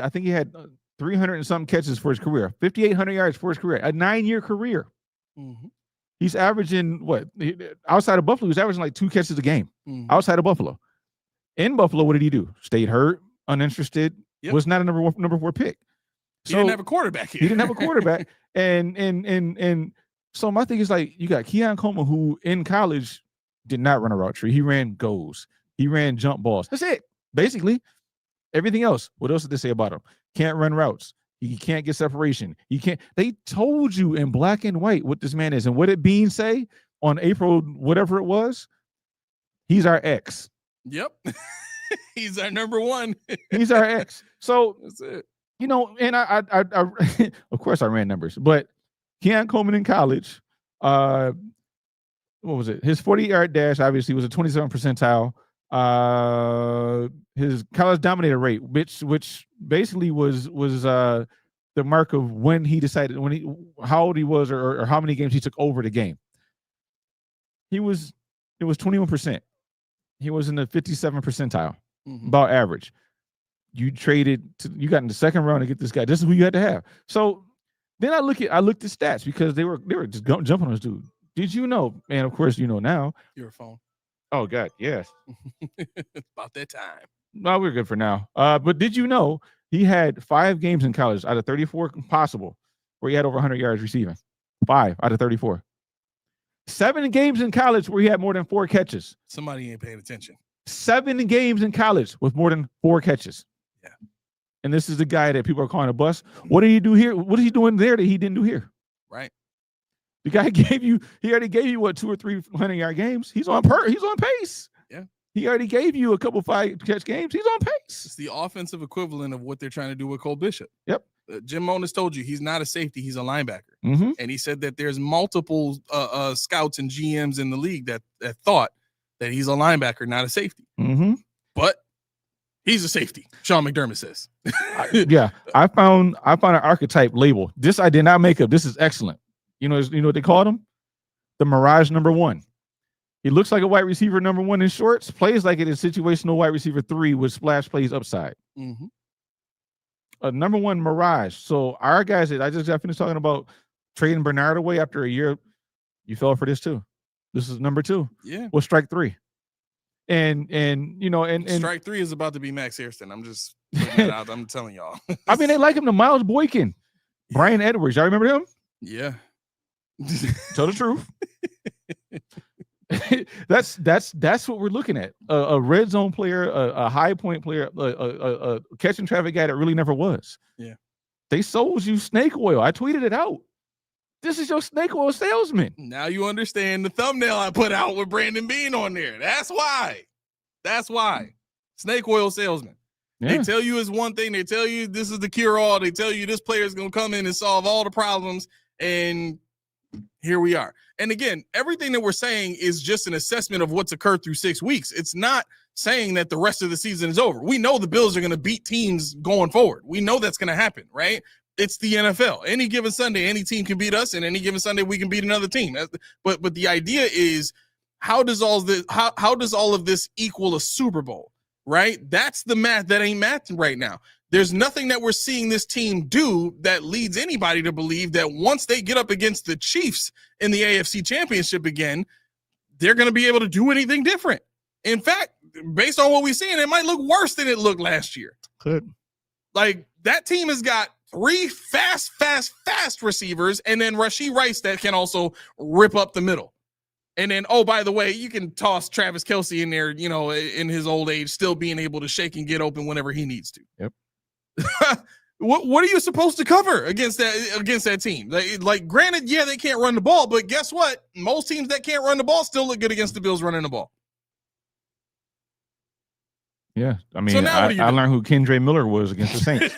300 and something catches for his career, 5,800 yards for his career, a 9-year career. Mm-hmm. He's averaging outside of Buffalo, he was averaging like 2 catches a game outside of Buffalo. In Buffalo, what did he do? Stayed hurt, uninterested, was not a number 4 pick. So, he didn't have a quarterback here. He didn't have a quarterback. and so my thing is like, you got Keon Coleman, who in college did not run a route tree. He ran goals. He ran jump balls. That's it. Basically, everything else. What else did they say about him? Can't run routes. He can't get separation. He can't. They told you in black and white what this man is. And what did Bean say on April, whatever it was? He's our X. Yep. He's our number 1. He's our X. So that's it. You know, and I of course I ran numbers, but Keon Coleman in college, what was it? His 40-yard dash obviously was a 27th percentile. His college dominator rate, which basically was the mark of when he decided how old he was or how many games he took over the game. It was 21%. He was in the 57th percentile, about average. You got in the second round to get this guy. This is who you had to have. So then I looked at stats because they were just jumping on this dude. Did you know? And of course, you know now. Your phone. Oh God, yes. About that time. No, we're good for now. But did you know he had 5 games in college out of 34 possible where he had over 100 yards receiving? 5 out of 34. 7 games in college where he had more than 4 catches. Somebody ain't paying attention. 7 games in college with more than 4 catches. Yeah. And this is the guy that people are calling a bust. What did he do here? What is he doing there that he didn't do here? Right. The guy he already gave you what 200 or 300 yard games. He's on pace. Yeah. He already gave you a couple 5 catch games. He's on pace. It's the offensive equivalent of what they're trying to do with Cole Bishop. Yep. Jim Monas told you he's not a safety, he's a linebacker. Mm-hmm. And he said that there's multiple scouts and GMs in the league that thought that he's a linebacker, not a safety. Mm-hmm. But he's a safety, Sean McDermott says. I found an archetype label. This I did not make up. This is excellent. You know what they called him? The Mirage number 1. He looks like a wide receiver number 1 in shorts, plays like it is situational wide receiver 3 with splash plays upside. Mm-hmm. A number 1 Mirage. So our guys that I just got finished talking about trading Bernard away after a year, you fell for this too. This is number 2. Yeah. Well, strike 3. And strike 3 is about to be Max Hairston. I'm just putting it out. I'm telling y'all. I mean, they like him to Miles Boykin, Brian Edwards. Y'all remember him? Yeah. Tell the truth. That's what we're looking at. A red zone player, a high point player, a catching traffic guy that really never was. Yeah. They sold you snake oil. I tweeted it out. This is your snake oil salesman. Now you understand the thumbnail I put out with Brandon Bean on there. That's why. Snake oil salesman. Yeah. They tell you it's one thing. They tell you this is the cure-all. They tell you this player is going to come in and solve all the problems. And here we are. And again, everything that we're saying is just an assessment of what's occurred through 6 weeks. It's not saying that the rest of the season is over. We know the Bills are going to beat teams going forward. We know that's going to happen, right? It's the NFL. Any given Sunday, any team can beat us, and any given Sunday, we can beat another team. But the idea is, how does all of this equal a Super Bowl, right? That's the math that ain't math right now. There's nothing that we're seeing this team do that leads anybody to believe that once they get up against the Chiefs in the AFC Championship again, they're going to be able to do anything different. In fact, based on what we've seen, it might look worse than it looked last year. Could. Like, that team has got 3 fast receivers, and then Rashee Rice that can also rip up the middle. And then, oh, by the way, you can toss Travis Kelce in there, you know, in his old age, still being able to shake and get open whenever he needs to. Yep. What are you supposed to cover against that team? Like, granted, yeah, they can't run the ball, but guess what? Most teams that can't run the ball still look good against the Bills running the ball. Yeah, I mean, I learned who Kendre Miller was against the Saints.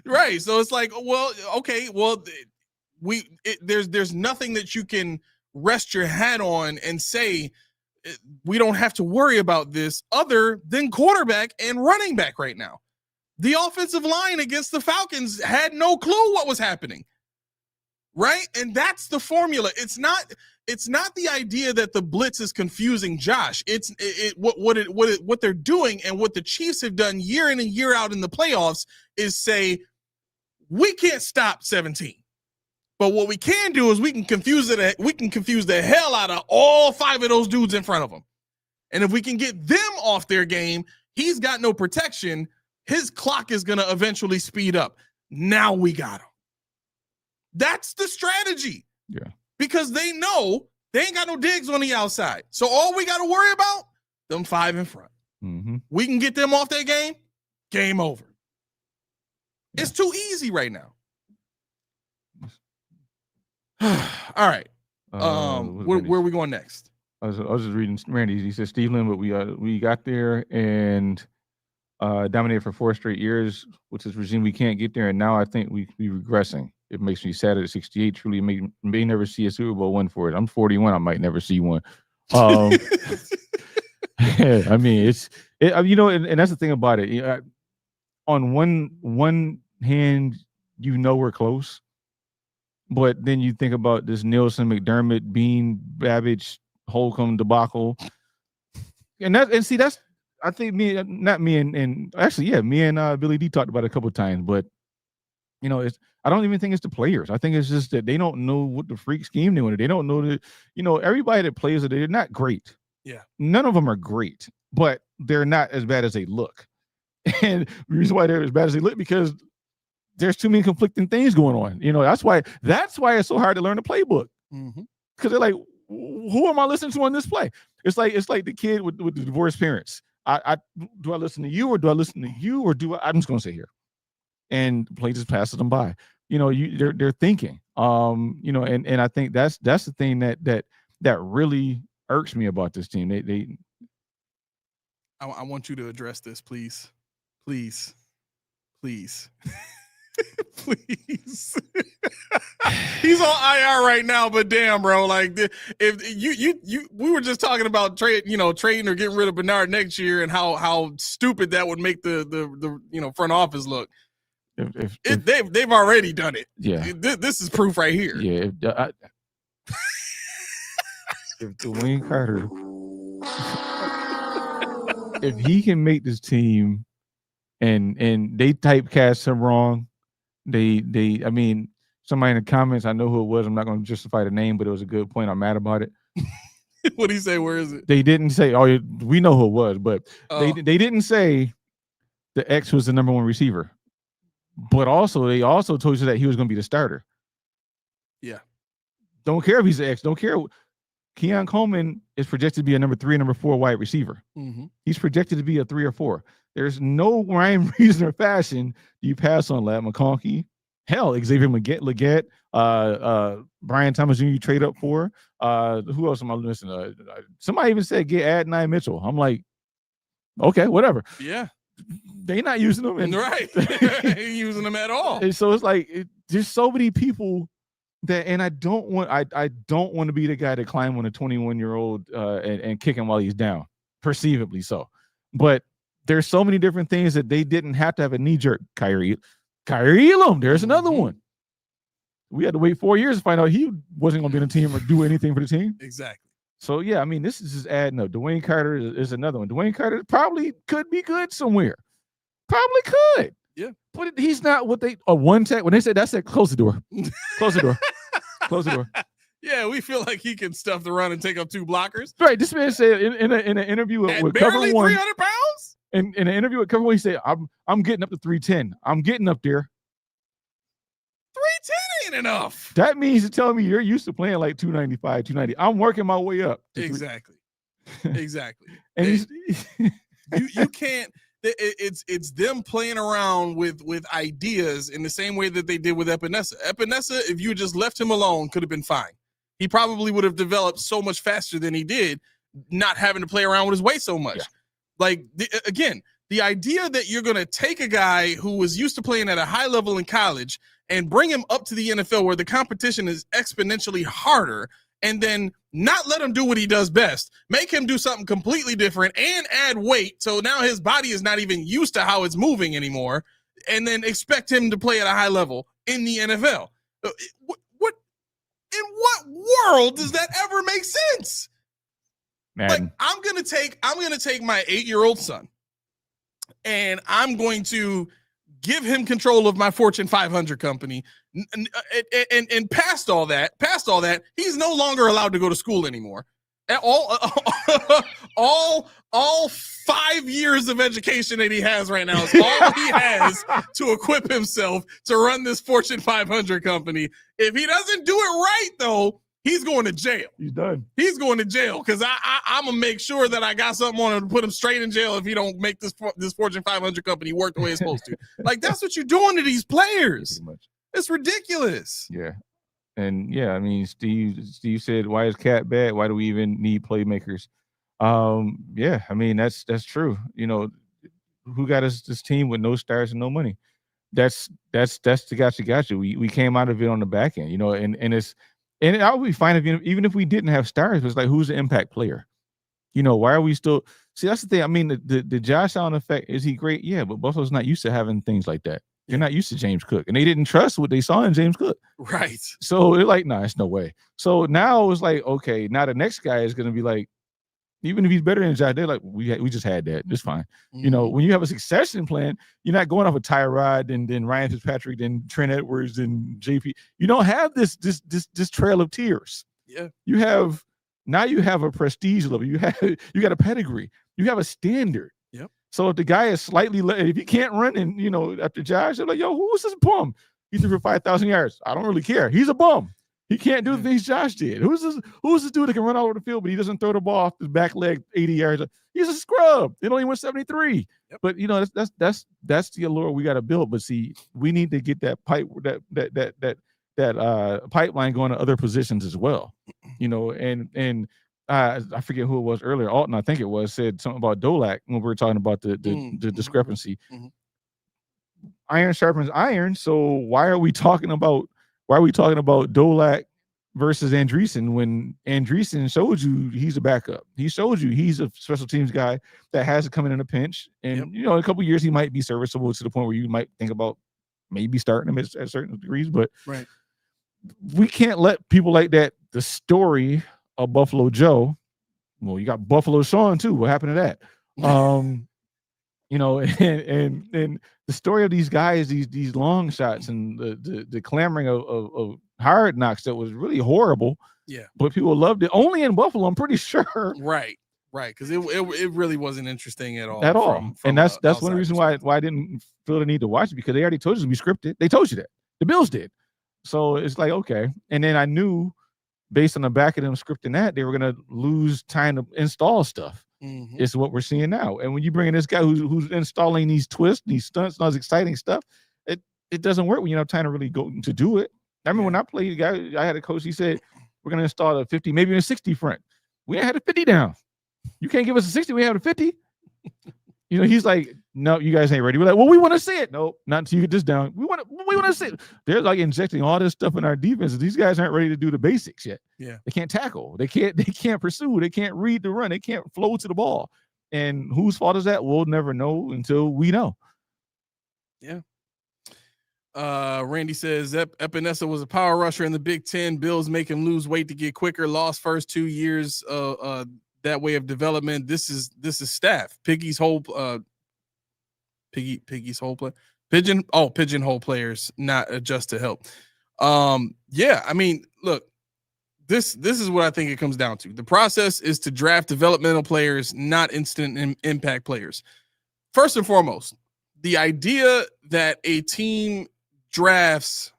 Right. So it's like, well, okay, well, there's nothing that you can rest your hat on and say we don't have to worry about this other than quarterback and running back right now. The offensive line against the Falcons had no clue what was happening. Right? And that's the formula. It's not the idea that the blitz is confusing Josh. What they're doing, and what the Chiefs have done year in and year out in the playoffs, is say, we can't stop 17. But what we can do is we can confuse the hell out of all 5 of those dudes in front of him. And if we can get them off their game, he's got no protection. His clock is going to eventually speed up. Now we got him. That's the strategy. Yeah. Because they know they ain't got no digs on the outside. So all we got to worry about, them 5 in front. Mm-hmm. We can get them off their game over. Yeah. It's too easy right now. All right. Where are we going next? I was just reading Randy's. He said Steve Lynn, but we got there and dominated for 4 straight years, which is a regime we can't get there. And now I think we regressing. It makes me sad at 68. Truly may never see a Super Bowl win for it. I'm 41. I might never see one. Yeah, I mean, and that's the thing about it. On one hand, we're close, but then you think about this Nielsen, McDermott, Bean, Babbage, Holcomb debacle, that's. I think me and Billy D talked about it a couple of times, but I don't even think it's the players. I think it's just that they don't know what the freak scheme they want. They don't know that, everybody that plays it, they're not great. Yeah. None of them are great, but they're not as bad as they look. And the reason why they're as bad as they look, because there's too many conflicting things going on. That's why it's so hard to learn the playbook. Mm-hmm. Because they're like, who am I listening to on this play? It's like the kid with the divorced parents. Do I listen to you, or do I listen to you, or I'm just going to sit here, and the play just passes them by. They're thinking. And I think that's the thing that really irks me about this team. I want you to address this, please. Please. Please. He's on IR right now, but damn, bro, like if we were just talking about trading or getting rid of Bernard next year, and how stupid that would make the front office look. They've already done it. Yeah, this is proof right here. Yeah, if Dwayne Carter, if he can make this team, and they typecast him wrong, I mean, somebody in the comments, I know who it was. I'm not going to justify the name, but it was a good point. I'm mad about it. What did he say? Where is it? They didn't say. Oh, we know who it was, but they didn't say the X was the number 1 receiver. But they also told you that he was going to be the starter. Yeah. Don't care if he's the X. Don't care. Keon Coleman is projected to be a number 3, number 4 wide receiver. Mm-hmm. He's projected to be a 3 or 4. There's no rhyme, reason, or fashion you pass on Lad McConkey. Hell, Xavier Legette, Brian Thomas Jr. you trade up for. Who else am I missing? Somebody even said get Adonai Mitchell. I'm like, okay, whatever. Yeah. They're not using them. Right. Ain't using them at all. And so it's like, there's so many people that, and I don't want to be the guy to climb on a 21-year-old and kick him while he's down, perceivably so. But there's so many different things that they didn't have to have a knee-jerk. Kyrie Elam, there's another one. We had to wait 4 years to find out he wasn't going to be on the team or do anything for the team. Exactly. So, yeah, I mean, this is just adding up. Dwayne Carter is another one. Dwayne Carter probably could be good somewhere. Probably could. Yeah. But he's not what one tech. When they said that's it, close the door. Close the door. Close the door. Yeah, we feel like he can stuff the run and take up 2 blockers. Right. This man said in an interview with Cover One. 300 pounds? In an interview with Cover One, he said, I'm getting up to 310. I'm getting up there. 310 ain't enough. That means you're telling me you're used to playing like 295, 290. I'm working my way up. Exactly. Exactly. And you can't. it's them playing around with ideas in the same way that they did with Epinesa. Epinesa, if you just left him alone, could have been fine. He probably would have developed so much faster than he did, not having to play around with his weight so much. Yeah. Like, again, the idea that you're going to take a guy who was used to playing at a high level in college and bring him up to the NFL where the competition is exponentially harder, and then not let him do what he does best, make him do something completely different and add weight, so now his body is not even used to how it's moving anymore, and then expect him to play at a high level in the NFL. What in what world does that ever make sense? Man. Like, I'm gonna take my 8-year-old son, and I'm going to give him control of my Fortune 500 company, and past all that, he's no longer allowed to go to school anymore. All 5 years of education that he has right now is all he has to equip himself to run this Fortune 500 company. If he doesn't do it right, though, he's going to jail. He's done. He's going to jail because I'm going to make sure that I got something on him to put him straight in jail if he don't make this Fortune 500 company work the way it's supposed to. Like, that's what you're doing to these players. It's ridiculous. Yeah. And, yeah, I mean, Steve said, why is Cat bad? Why do we even need playmakers? Yeah, I mean, that's true. You know, who got us this team with no stars and no money? That's the gotcha. We came out of it on the back end, you know, and I would be fine if even if we didn't have stars. It's like, who's the impact player? You know, why are we still? See, that's the thing. I mean, the Josh Allen effect, is he great? Yeah, but Buffalo's not used to having things like that. They're not used to James Cook, and they didn't trust what they saw in James Cook. Right. So they're like, nah, it's no way. So now it's like, okay, now the next guy is going to be like, even if he's better than Josh, they're like, we just had that. It's fine. Mm-hmm. You know, when you have a succession plan, you're not going off of Tyrod and then Ryan Fitzpatrick, then Trent Edwards and JP. You don't have this trail of tears. Yeah. You have a prestige level. You got a pedigree. You have a standard. Yep. So if the guy is slightly, if he can't run, and you know, after Josh, they're like, yo, who is this bum? He threw for 5,000 yards. I don't really care. He's a bum. He can't do the things Josh did. Who's this dude that can run all over the field, but he doesn't throw the ball off his back leg 80 yards? He's a scrub. It only went 73. Yep. But you know, that's the allure we got to build. But see, we need to get that pipeline going to other positions as well. You know, and I forget who it was earlier. Alton, I think it was, said something about Dolak when we were talking about the discrepancy. Mm-hmm. Iron sharpens iron. So why are we talking about Dolak versus Andreessen when Andreessen showed you he's a backup? He showed you he's a special teams guy that has to come in a pinch. And, you know, in a couple of years, he might be serviceable to the point where you might think about maybe starting him at certain degrees. But right. We can't let people like that, the story of Buffalo Joe. Well, you got Buffalo Sean, too. What happened to that? You know, and the story of these guys, these long shots, and the clamoring of Hard Knocks that was really horrible. Yeah, but people loved it. Only in Buffalo, I'm pretty sure. Right, because it really wasn't interesting at all. And that's one reason why I didn't feel the need to watch it, because they already told you to be scripted. They told you that. The Bills did. So it's like, okay. And then I knew, based on the back of them scripting that, they were going to lose time to install stuff. Mm-hmm. It's what we're seeing now. And when you bring in this guy who's installing these twists, these stunts, and all this exciting stuff, it doesn't work when you don't have time to really go to do it. I remember when I played, I had a coach, he said, we're going to install a 50, maybe a 60 front. We ain't had a 50 down. You can't give us a 60, we have a 50. You know, he's like, no, you guys ain't ready. We're like, well, we want to see it. No, not until you get this down. We want to see it. They're like injecting all this stuff in our defense. These guys aren't ready to do the basics yet. Yeah. They can't tackle. They can't pursue. They can't read the run. They can't flow to the ball. And whose fault is that? We'll never know until we know. Yeah. Randy says Epinesa was a power rusher in the Big Ten. Bills make him lose weight to get quicker. Lost first 2 years that way of development. This is staff. Piggy's whole play. Pigeonhole players, not adjust to help. Yeah, I mean, look, this is what I think it comes down to. The process is to draft developmental players, not instant impact players. First and foremost, the idea that a team drafts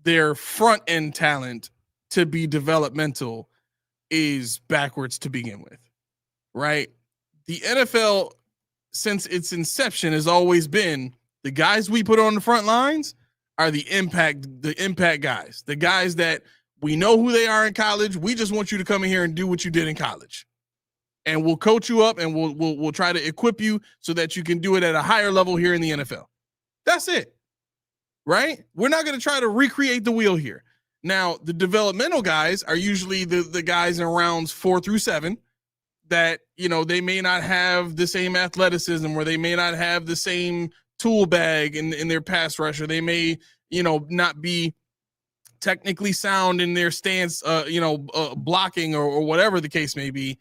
their front end talent to be developmental is backwards to begin with, right? The NFL since its inception has always been the guys we put on the front lines are the impact guys, the guys that we know who they are in college. We just want you to come in here and do what you did in college. And we'll coach you up and we'll try to equip you so that you can do it at a higher level here in the NFL. That's it. Right? We're not going to try to recreate the wheel here. Now, the developmental guys are usually the guys in rounds 4 through 7 that, they may not have the same athleticism, or they may not have the same tool bag in their pass rush, or they may, not be technically sound in their stance, blocking or whatever the case may be.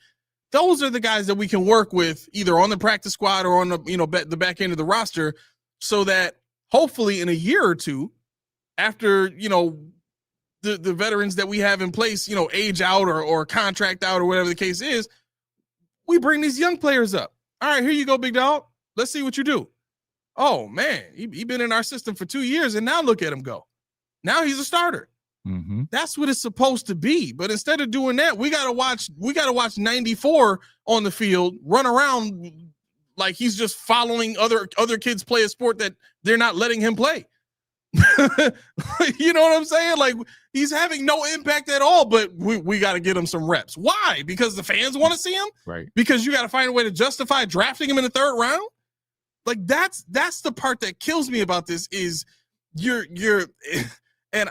Those are the guys that we can work with either on the practice squad or on the back end of the roster, so that hopefully in a year or two after, the veterans that we have in place, age out or contract out or whatever the case is, we bring these young players up. All right, here you go, big dog. Let's see what you do. Oh man, he been in our system for 2 years, and now look at him go. Now he's a starter. Mm-hmm. That's what it's supposed to be. But instead of doing that, we gotta watch 94 on the field run around like he's just following other kids play a sport that they're not letting him play. You know what I'm saying? Like, he's having no impact at all, but we got to get him some reps. Why? Because the fans want to see him? Right. Because you got to find a way to justify drafting him in the 3rd round? Like, that's the part that kills me about this is you're and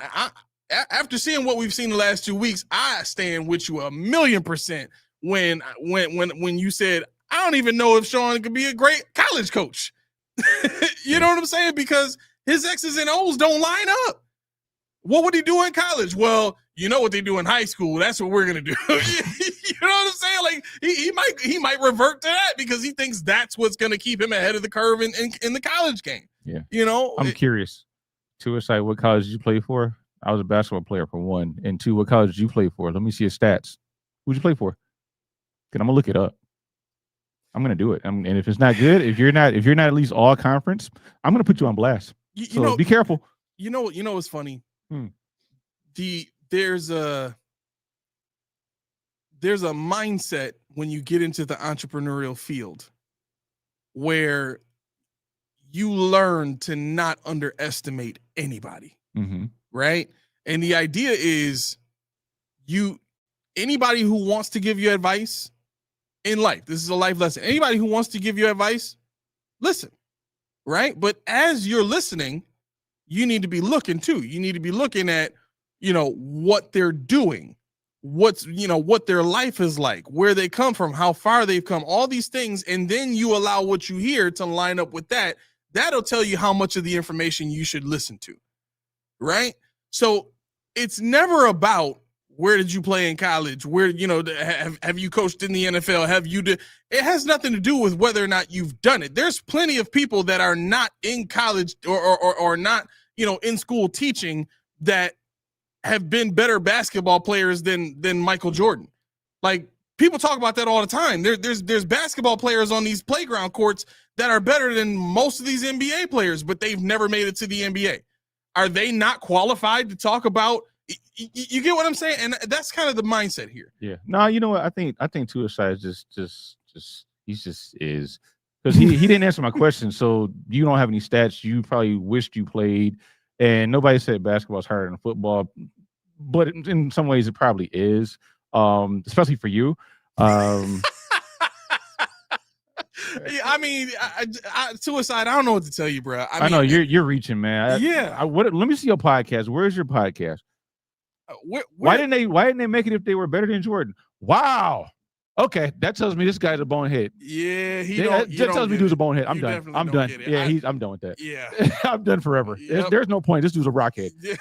after seeing what we've seen the last 2 weeks, I stand with you 1,000,000% when you said, I don't even know if Sean could be a great college coach. You know what I'm saying? Because his X's and O's don't line up. What would he do in college? Well, you know what they do in high school. That's what we're going to do. You know what I'm saying? Like, he might revert to that because he thinks that's what's going to keep him ahead of the curve in the college game. Yeah. I'm curious. To aside, what college did you play for? I was a basketball player for 1. And 2, what college did you play for? Let me see your stats. Who'd you play for? Because I'm going to look it up. I'm going to do it. And if it's not good, if you're not at least all conference, I'm going to put you on blast. Be careful. You know what's funny? There's a mindset when you get into the entrepreneurial field where you learn to not underestimate anybody. Mm-hmm. Right? And the idea is anybody who wants to give you advice in life, this is a life lesson. Anybody who wants to give you advice, listen. Right? But as you're listening, you need to be looking too. You need to be looking at, what they're doing, what their life is like, where they come from, how far they've come, all these things. And then you allow what you hear to line up with that. That'll tell you how much of the information you should listen to. Right? So it's never about where did you play in college? Where, have you coached in the NFL? It has nothing to do with whether or not you've done it. There's plenty of people that are not in college or not, in school teaching that have been better basketball players than Michael Jordan. Like, people talk about that all the time. There's basketball players on these playground courts that are better than most of these NBA players, but they've never made it to the NBA. Are they not qualified to talk about? You get what I'm saying? And that's kind of the mindset here. Yeah. No, you know what? I think Tuasai is because he didn't answer my question. So you don't have any stats. You probably wished you played, and nobody said basketball is harder than football, but in some ways it probably is, especially for you. Yeah, I mean, Suicide, I don't know what to tell you, bro. I know you're reaching, man. Let me see your podcast. Where's your podcast? Why didn't they make it if they were better than Jordan? Wow. Okay, that tells me this guy's a bonehead. Yeah, that tells me dude's a bonehead. I'm done. I'm done. Yeah, I'm done with that. Yeah, I'm done forever. Yep. There's no point. This dude's a rockhead. Yeah.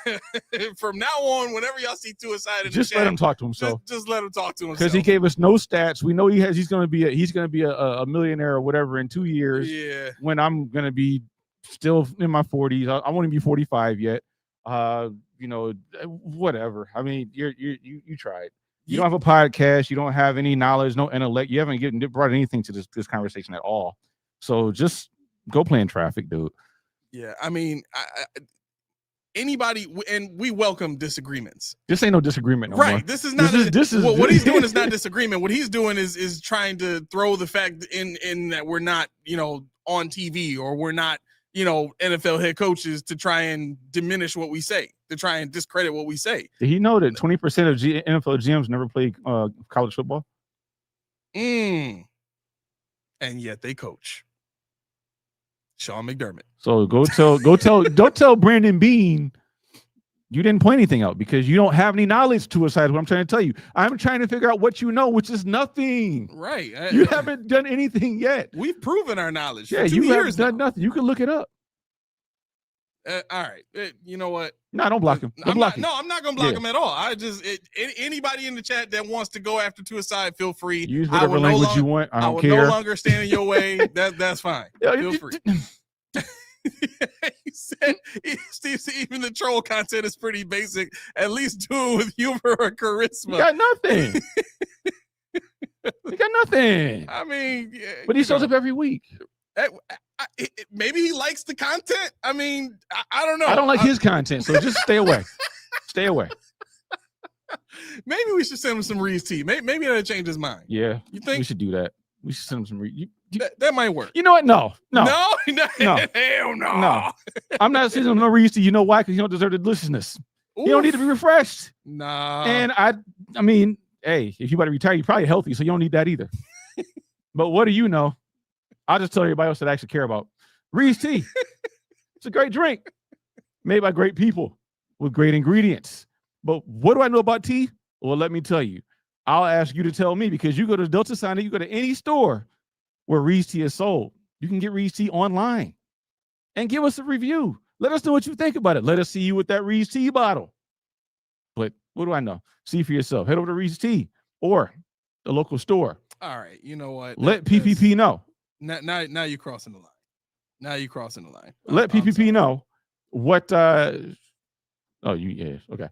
From now on, whenever y'all see Suicide, just let him talk to himself. Just let him talk to himself. Because he gave us no stats. We know he's going to be a millionaire or whatever in 2 years. Yeah. When I'm going to be still in my 40s, I won't even be 45 yet. Whatever. I mean, you tried. You don't have a podcast. You don't have any knowledge, no intellect. You haven't brought anything to this conversation at all. So just go play in traffic, dude. Yeah, I mean, anybody, and we welcome disagreements. This ain't no disagreement no right more. This is not what he's doing is not disagreement. What he's doing is trying to throw the fact in that we're not, on TV, or we're not, NFL head coaches, to try and diminish what we say, to try and discredit what we say. Did he know that 20% of NFL GMs never played college football? And yet they coach. Sean McDermott. So don't tell Brandon Beane you didn't point anything out, because you don't have any knowledge to a side. What I'm trying to tell you, I'm trying to figure out what you know, which is nothing. Right. You haven't done anything yet. We've proven our knowledge. Yeah, you haven't done nothing. You can look it up. All right. You know what? No, don't block him. I'm not going to block him at all. I just anybody in the chat that wants to go after to a side, feel free. Use whatever language you want. I don't care. No longer stand in your way. That's fine. Feel free. He said, Steve, even the troll content is pretty basic. At least do it with humor or charisma. You got nothing. You got nothing. I mean, but he shows up every week. Maybe he likes the content. I mean, I don't know. I don't like his content, so just stay away. Stay away. Maybe we should send him some Reese's tea. Maybe that'll change his mind. Yeah, you think we should do that? We should send him some Reese's. That might work. You know what? No. No. Hell no. No. I'm not sending him no Reese's. You know why? Because you don't deserve the deliciousness. Oof. You don't need to be refreshed. Nah. And I mean, hey, if you about to retire, you're probably healthy, so you don't need that either. But what do you know? I'll just tell everybody else that I actually care about. Reese's tea. It's a great drink made by great people with great ingredients. But what do I know about tea? Well, let me tell you. I'll ask you to tell me, because you go to Delta Sonic, you go to any store where Reese's tea is sold. You can get Reese's tea online and give us a review. Let us know what you think about it. Let us see you with that Reese's tea bottle. But what do I know? See for yourself. Head over to Reese's tea or the local store. All right. You know what? Let PPP know. Now you're crossing the line. Now you're crossing the line. Let PPP know what okay.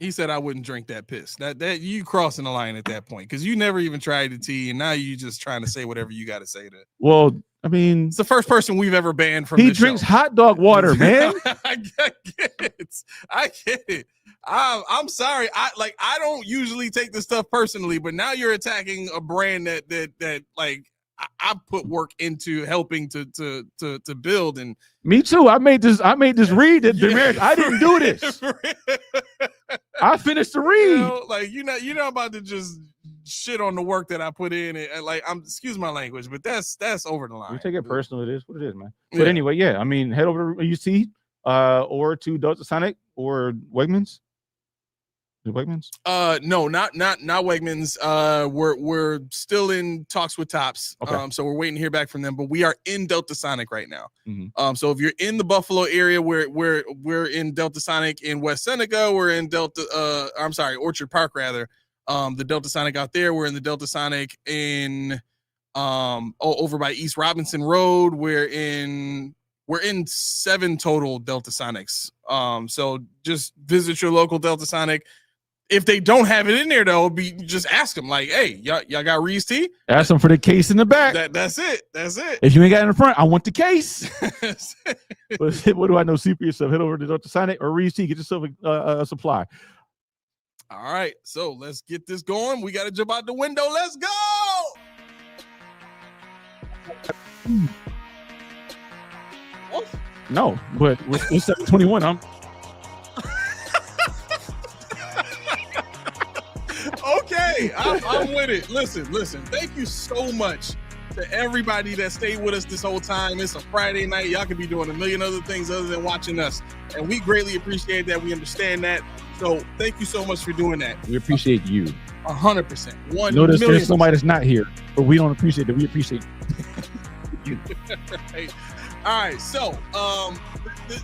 He said I wouldn't drink that piss. That you crossing the line at that point, because you never even tried the tea, and now you just trying to say whatever you got to say to. Well, I mean, it's the first person we've ever banned from. He drinks hot dog water, man. I get it. I'm sorry. I don't usually take this stuff personally, but now you're attacking a brand that like I put work into helping to build. And me too. I made this read that I didn't do this. I finished the read. You're not about to just shit on the work that I put in. And excuse my language, but that's over the line. You take it personal. It is what it is, man. But anyway, yeah. I mean, head over to UC or to Delta Sonic or Wegmans. Wegmans? No, not Wegmans. We're still in talks with Tops. Okay. So we're waiting to hear back from them, but we are in Delta Sonic right now. Mm-hmm. So if you're in the Buffalo area, we're in Delta Sonic in West Seneca. We're in Orchard Park rather. The Delta Sonic out there. We're in the Delta Sonic in over by East Robinson Road. We're in 7 total Delta Sonics. So just visit your local Delta Sonic. If they don't have it in there, though, just ask them, like, hey, y'all got Reese's tea? Ask them for the case in the back. That's it. If you ain't got it in the front, I want the case. But what do I know? See for yourself. Head over to Delta Sonic or Reese's tea. Get yourself a supply. All right. So let's get this going. We got to jump out the window. Let's go. No, but we're 721. Okay, I'm with it. Listen. Thank you so much to everybody that stayed with us this whole time. It's a Friday night. Y'all could be doing a million other things other than watching us, and we greatly appreciate that. We understand that. So thank you so much for doing that. We appreciate you. 100%. Notice there's somebody that's not here, but we don't appreciate that. We appreciate you. Right. All right. So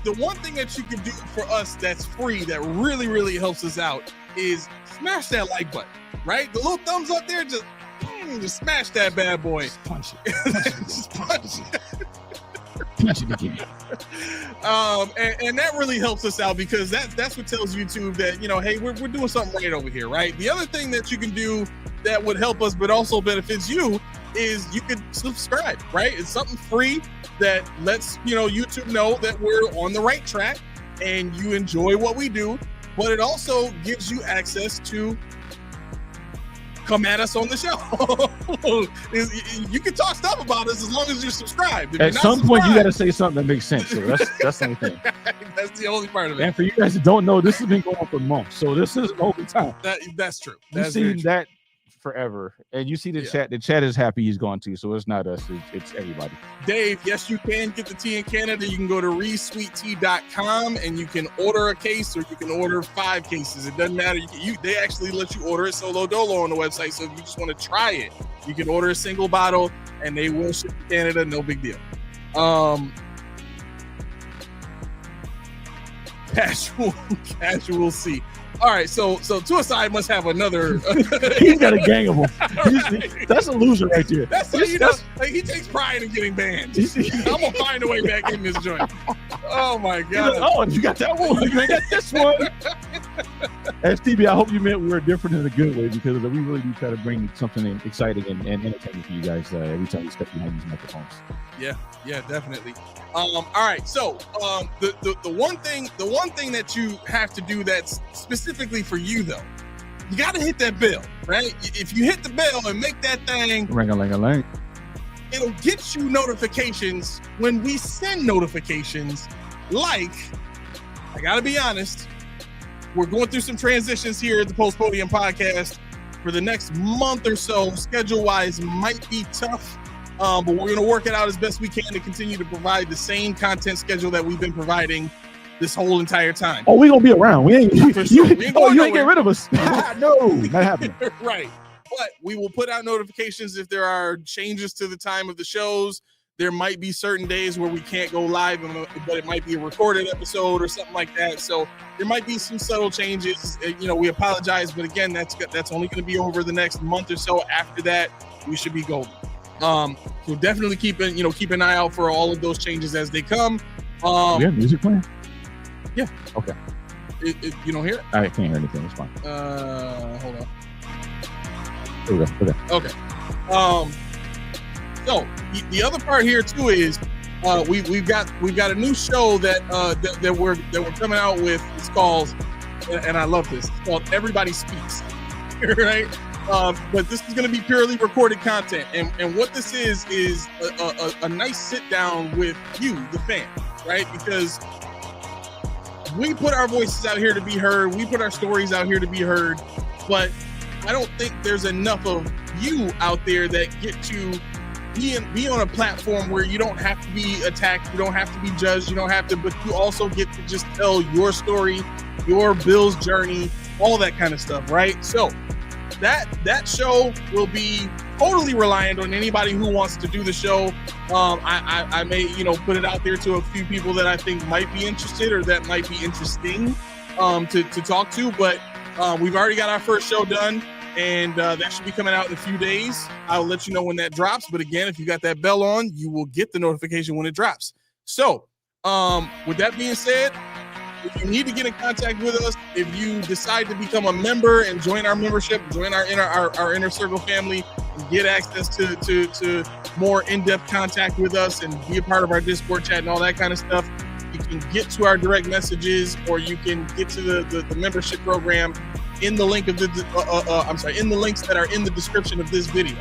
the one thing that you can do for us that's free that really, really helps us out is smash that like button, right? The little thumbs up there, just smash that bad boy. Just punch it. Just punch it. Punch it again. And that really helps us out, because that's what tells YouTube that, hey, we're doing something right over here, right? The other thing that you can do that would help us but also benefits you is you could subscribe, right? It's something free that lets YouTube know that we're on the right track. and you enjoy what we do, but it also gives you access to come at us on the show. You can talk stuff about us as long as you're subscribed. If at some point, you got to say something that makes sense. So that's the only thing. That's the only part of it. And for you guys that don't know, this has been going on for months. So this is over time. That's true. You've seen that forever. And you see the chat. The chat is happy he's gone too. So it's not us. It's everybody. Dave, yes, you can get the tea in Canada. You can go to resweettea.com and you can order a case, or you can order 5 cases. It doesn't matter. They actually let you order it solo dolo on the website. So if you just want to try it, you can order a single bottle and they will ship to Canada. No big deal. Casual C. All right, so Suicide must have another. He's got a gang of them. That's a loser right there. That's how he takes pride in getting banned. I'm gonna find a way back in this joint. Oh my god! Oh, you got that one. You got this one. STB, I hope you meant we were different in a good way, because we really do try to bring something exciting and entertaining for you guys every time we step behind these microphones. Yeah, definitely. All right, so the one thing that you have to do that's specifically for you though, you got to hit that bell, right? If you hit the bell and make that thing ring-a-ling-a-ling, it'll get you notifications when we send notifications. Like, I gotta be honest, we're going through some transitions here at the Post Podium Podcast for the next month or so. Schedule-wise, might be tough. But we're going to work it out as best we can to continue to provide the same content schedule that we've been providing this whole entire time. Oh, we're going to be around. We ain't, you ain't get rid of us. No, not happening. Right. But we will put out notifications if there are changes to the time of the shows. There might be certain days where we can't go live, but it might be a recorded episode or something like that. So there might be some subtle changes. We apologize. But again, that's only going to be over the next month or so. After that, we should be golden. So definitely keep an eye out for all of those changes as they come. Do you have music playing? Yeah. Okay. You don't hear it? I can't hear anything. It's fine. Hold on. There we go. Okay. So the other part here too is we've got a new show that we're coming out with. It's called, and I love this. It's called Everybody Speaks. Right. But this is going to be purely recorded content. And what this is a nice sit down with you, the fan, right? Because we put our voices out here to be heard. We put our stories out here to be heard. But I don't think there's enough of you out there that get to be on a platform where you don't have to be attacked. You don't have to be judged. You don't have to, but you also get to just tell your story, your Bills journey, all that kind of stuff, right? So that show will be totally reliant on anybody who wants to do the show. I may, put it out there to a few people that I think might be interested or that might be interesting to talk to. But we've already got our first show done, and that should be coming out in a few days. I'll let you know when that drops. But again, if you got that bell on, you will get the notification when it drops. So with that being said, if you need to get in contact with us, if you decide to become a member and join our membership, join our inner circle family, and get access to more in-depth contact with us and be a part of our Discord chat and all that kind of stuff, you can get to our direct messages, or you can get to the membership program in the link of in the links that are in the description of this video.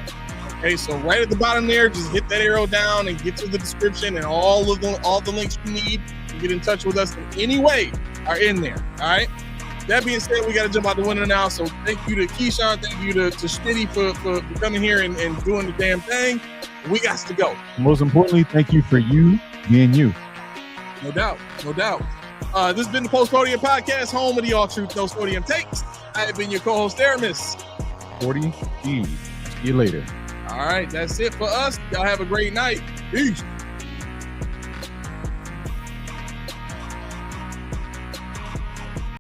Okay, so right at the bottom there, just hit that arrow down and get to the description, and all the links you need to get in touch with us in any way are in there. All right. That being said, we got to jump out the window now. So thank you to Keyshawn, thank you to Schmitty for coming here and doing the damn thing. We got to go. Most importantly, thank you for you being you. No doubt. This has been the Post Podium Podcast, home of the All Truth, No Podium Takes. I have been your co-host, Aramis. 40 E. See you later. All right, that's it for us. Y'all have a great night. Peace.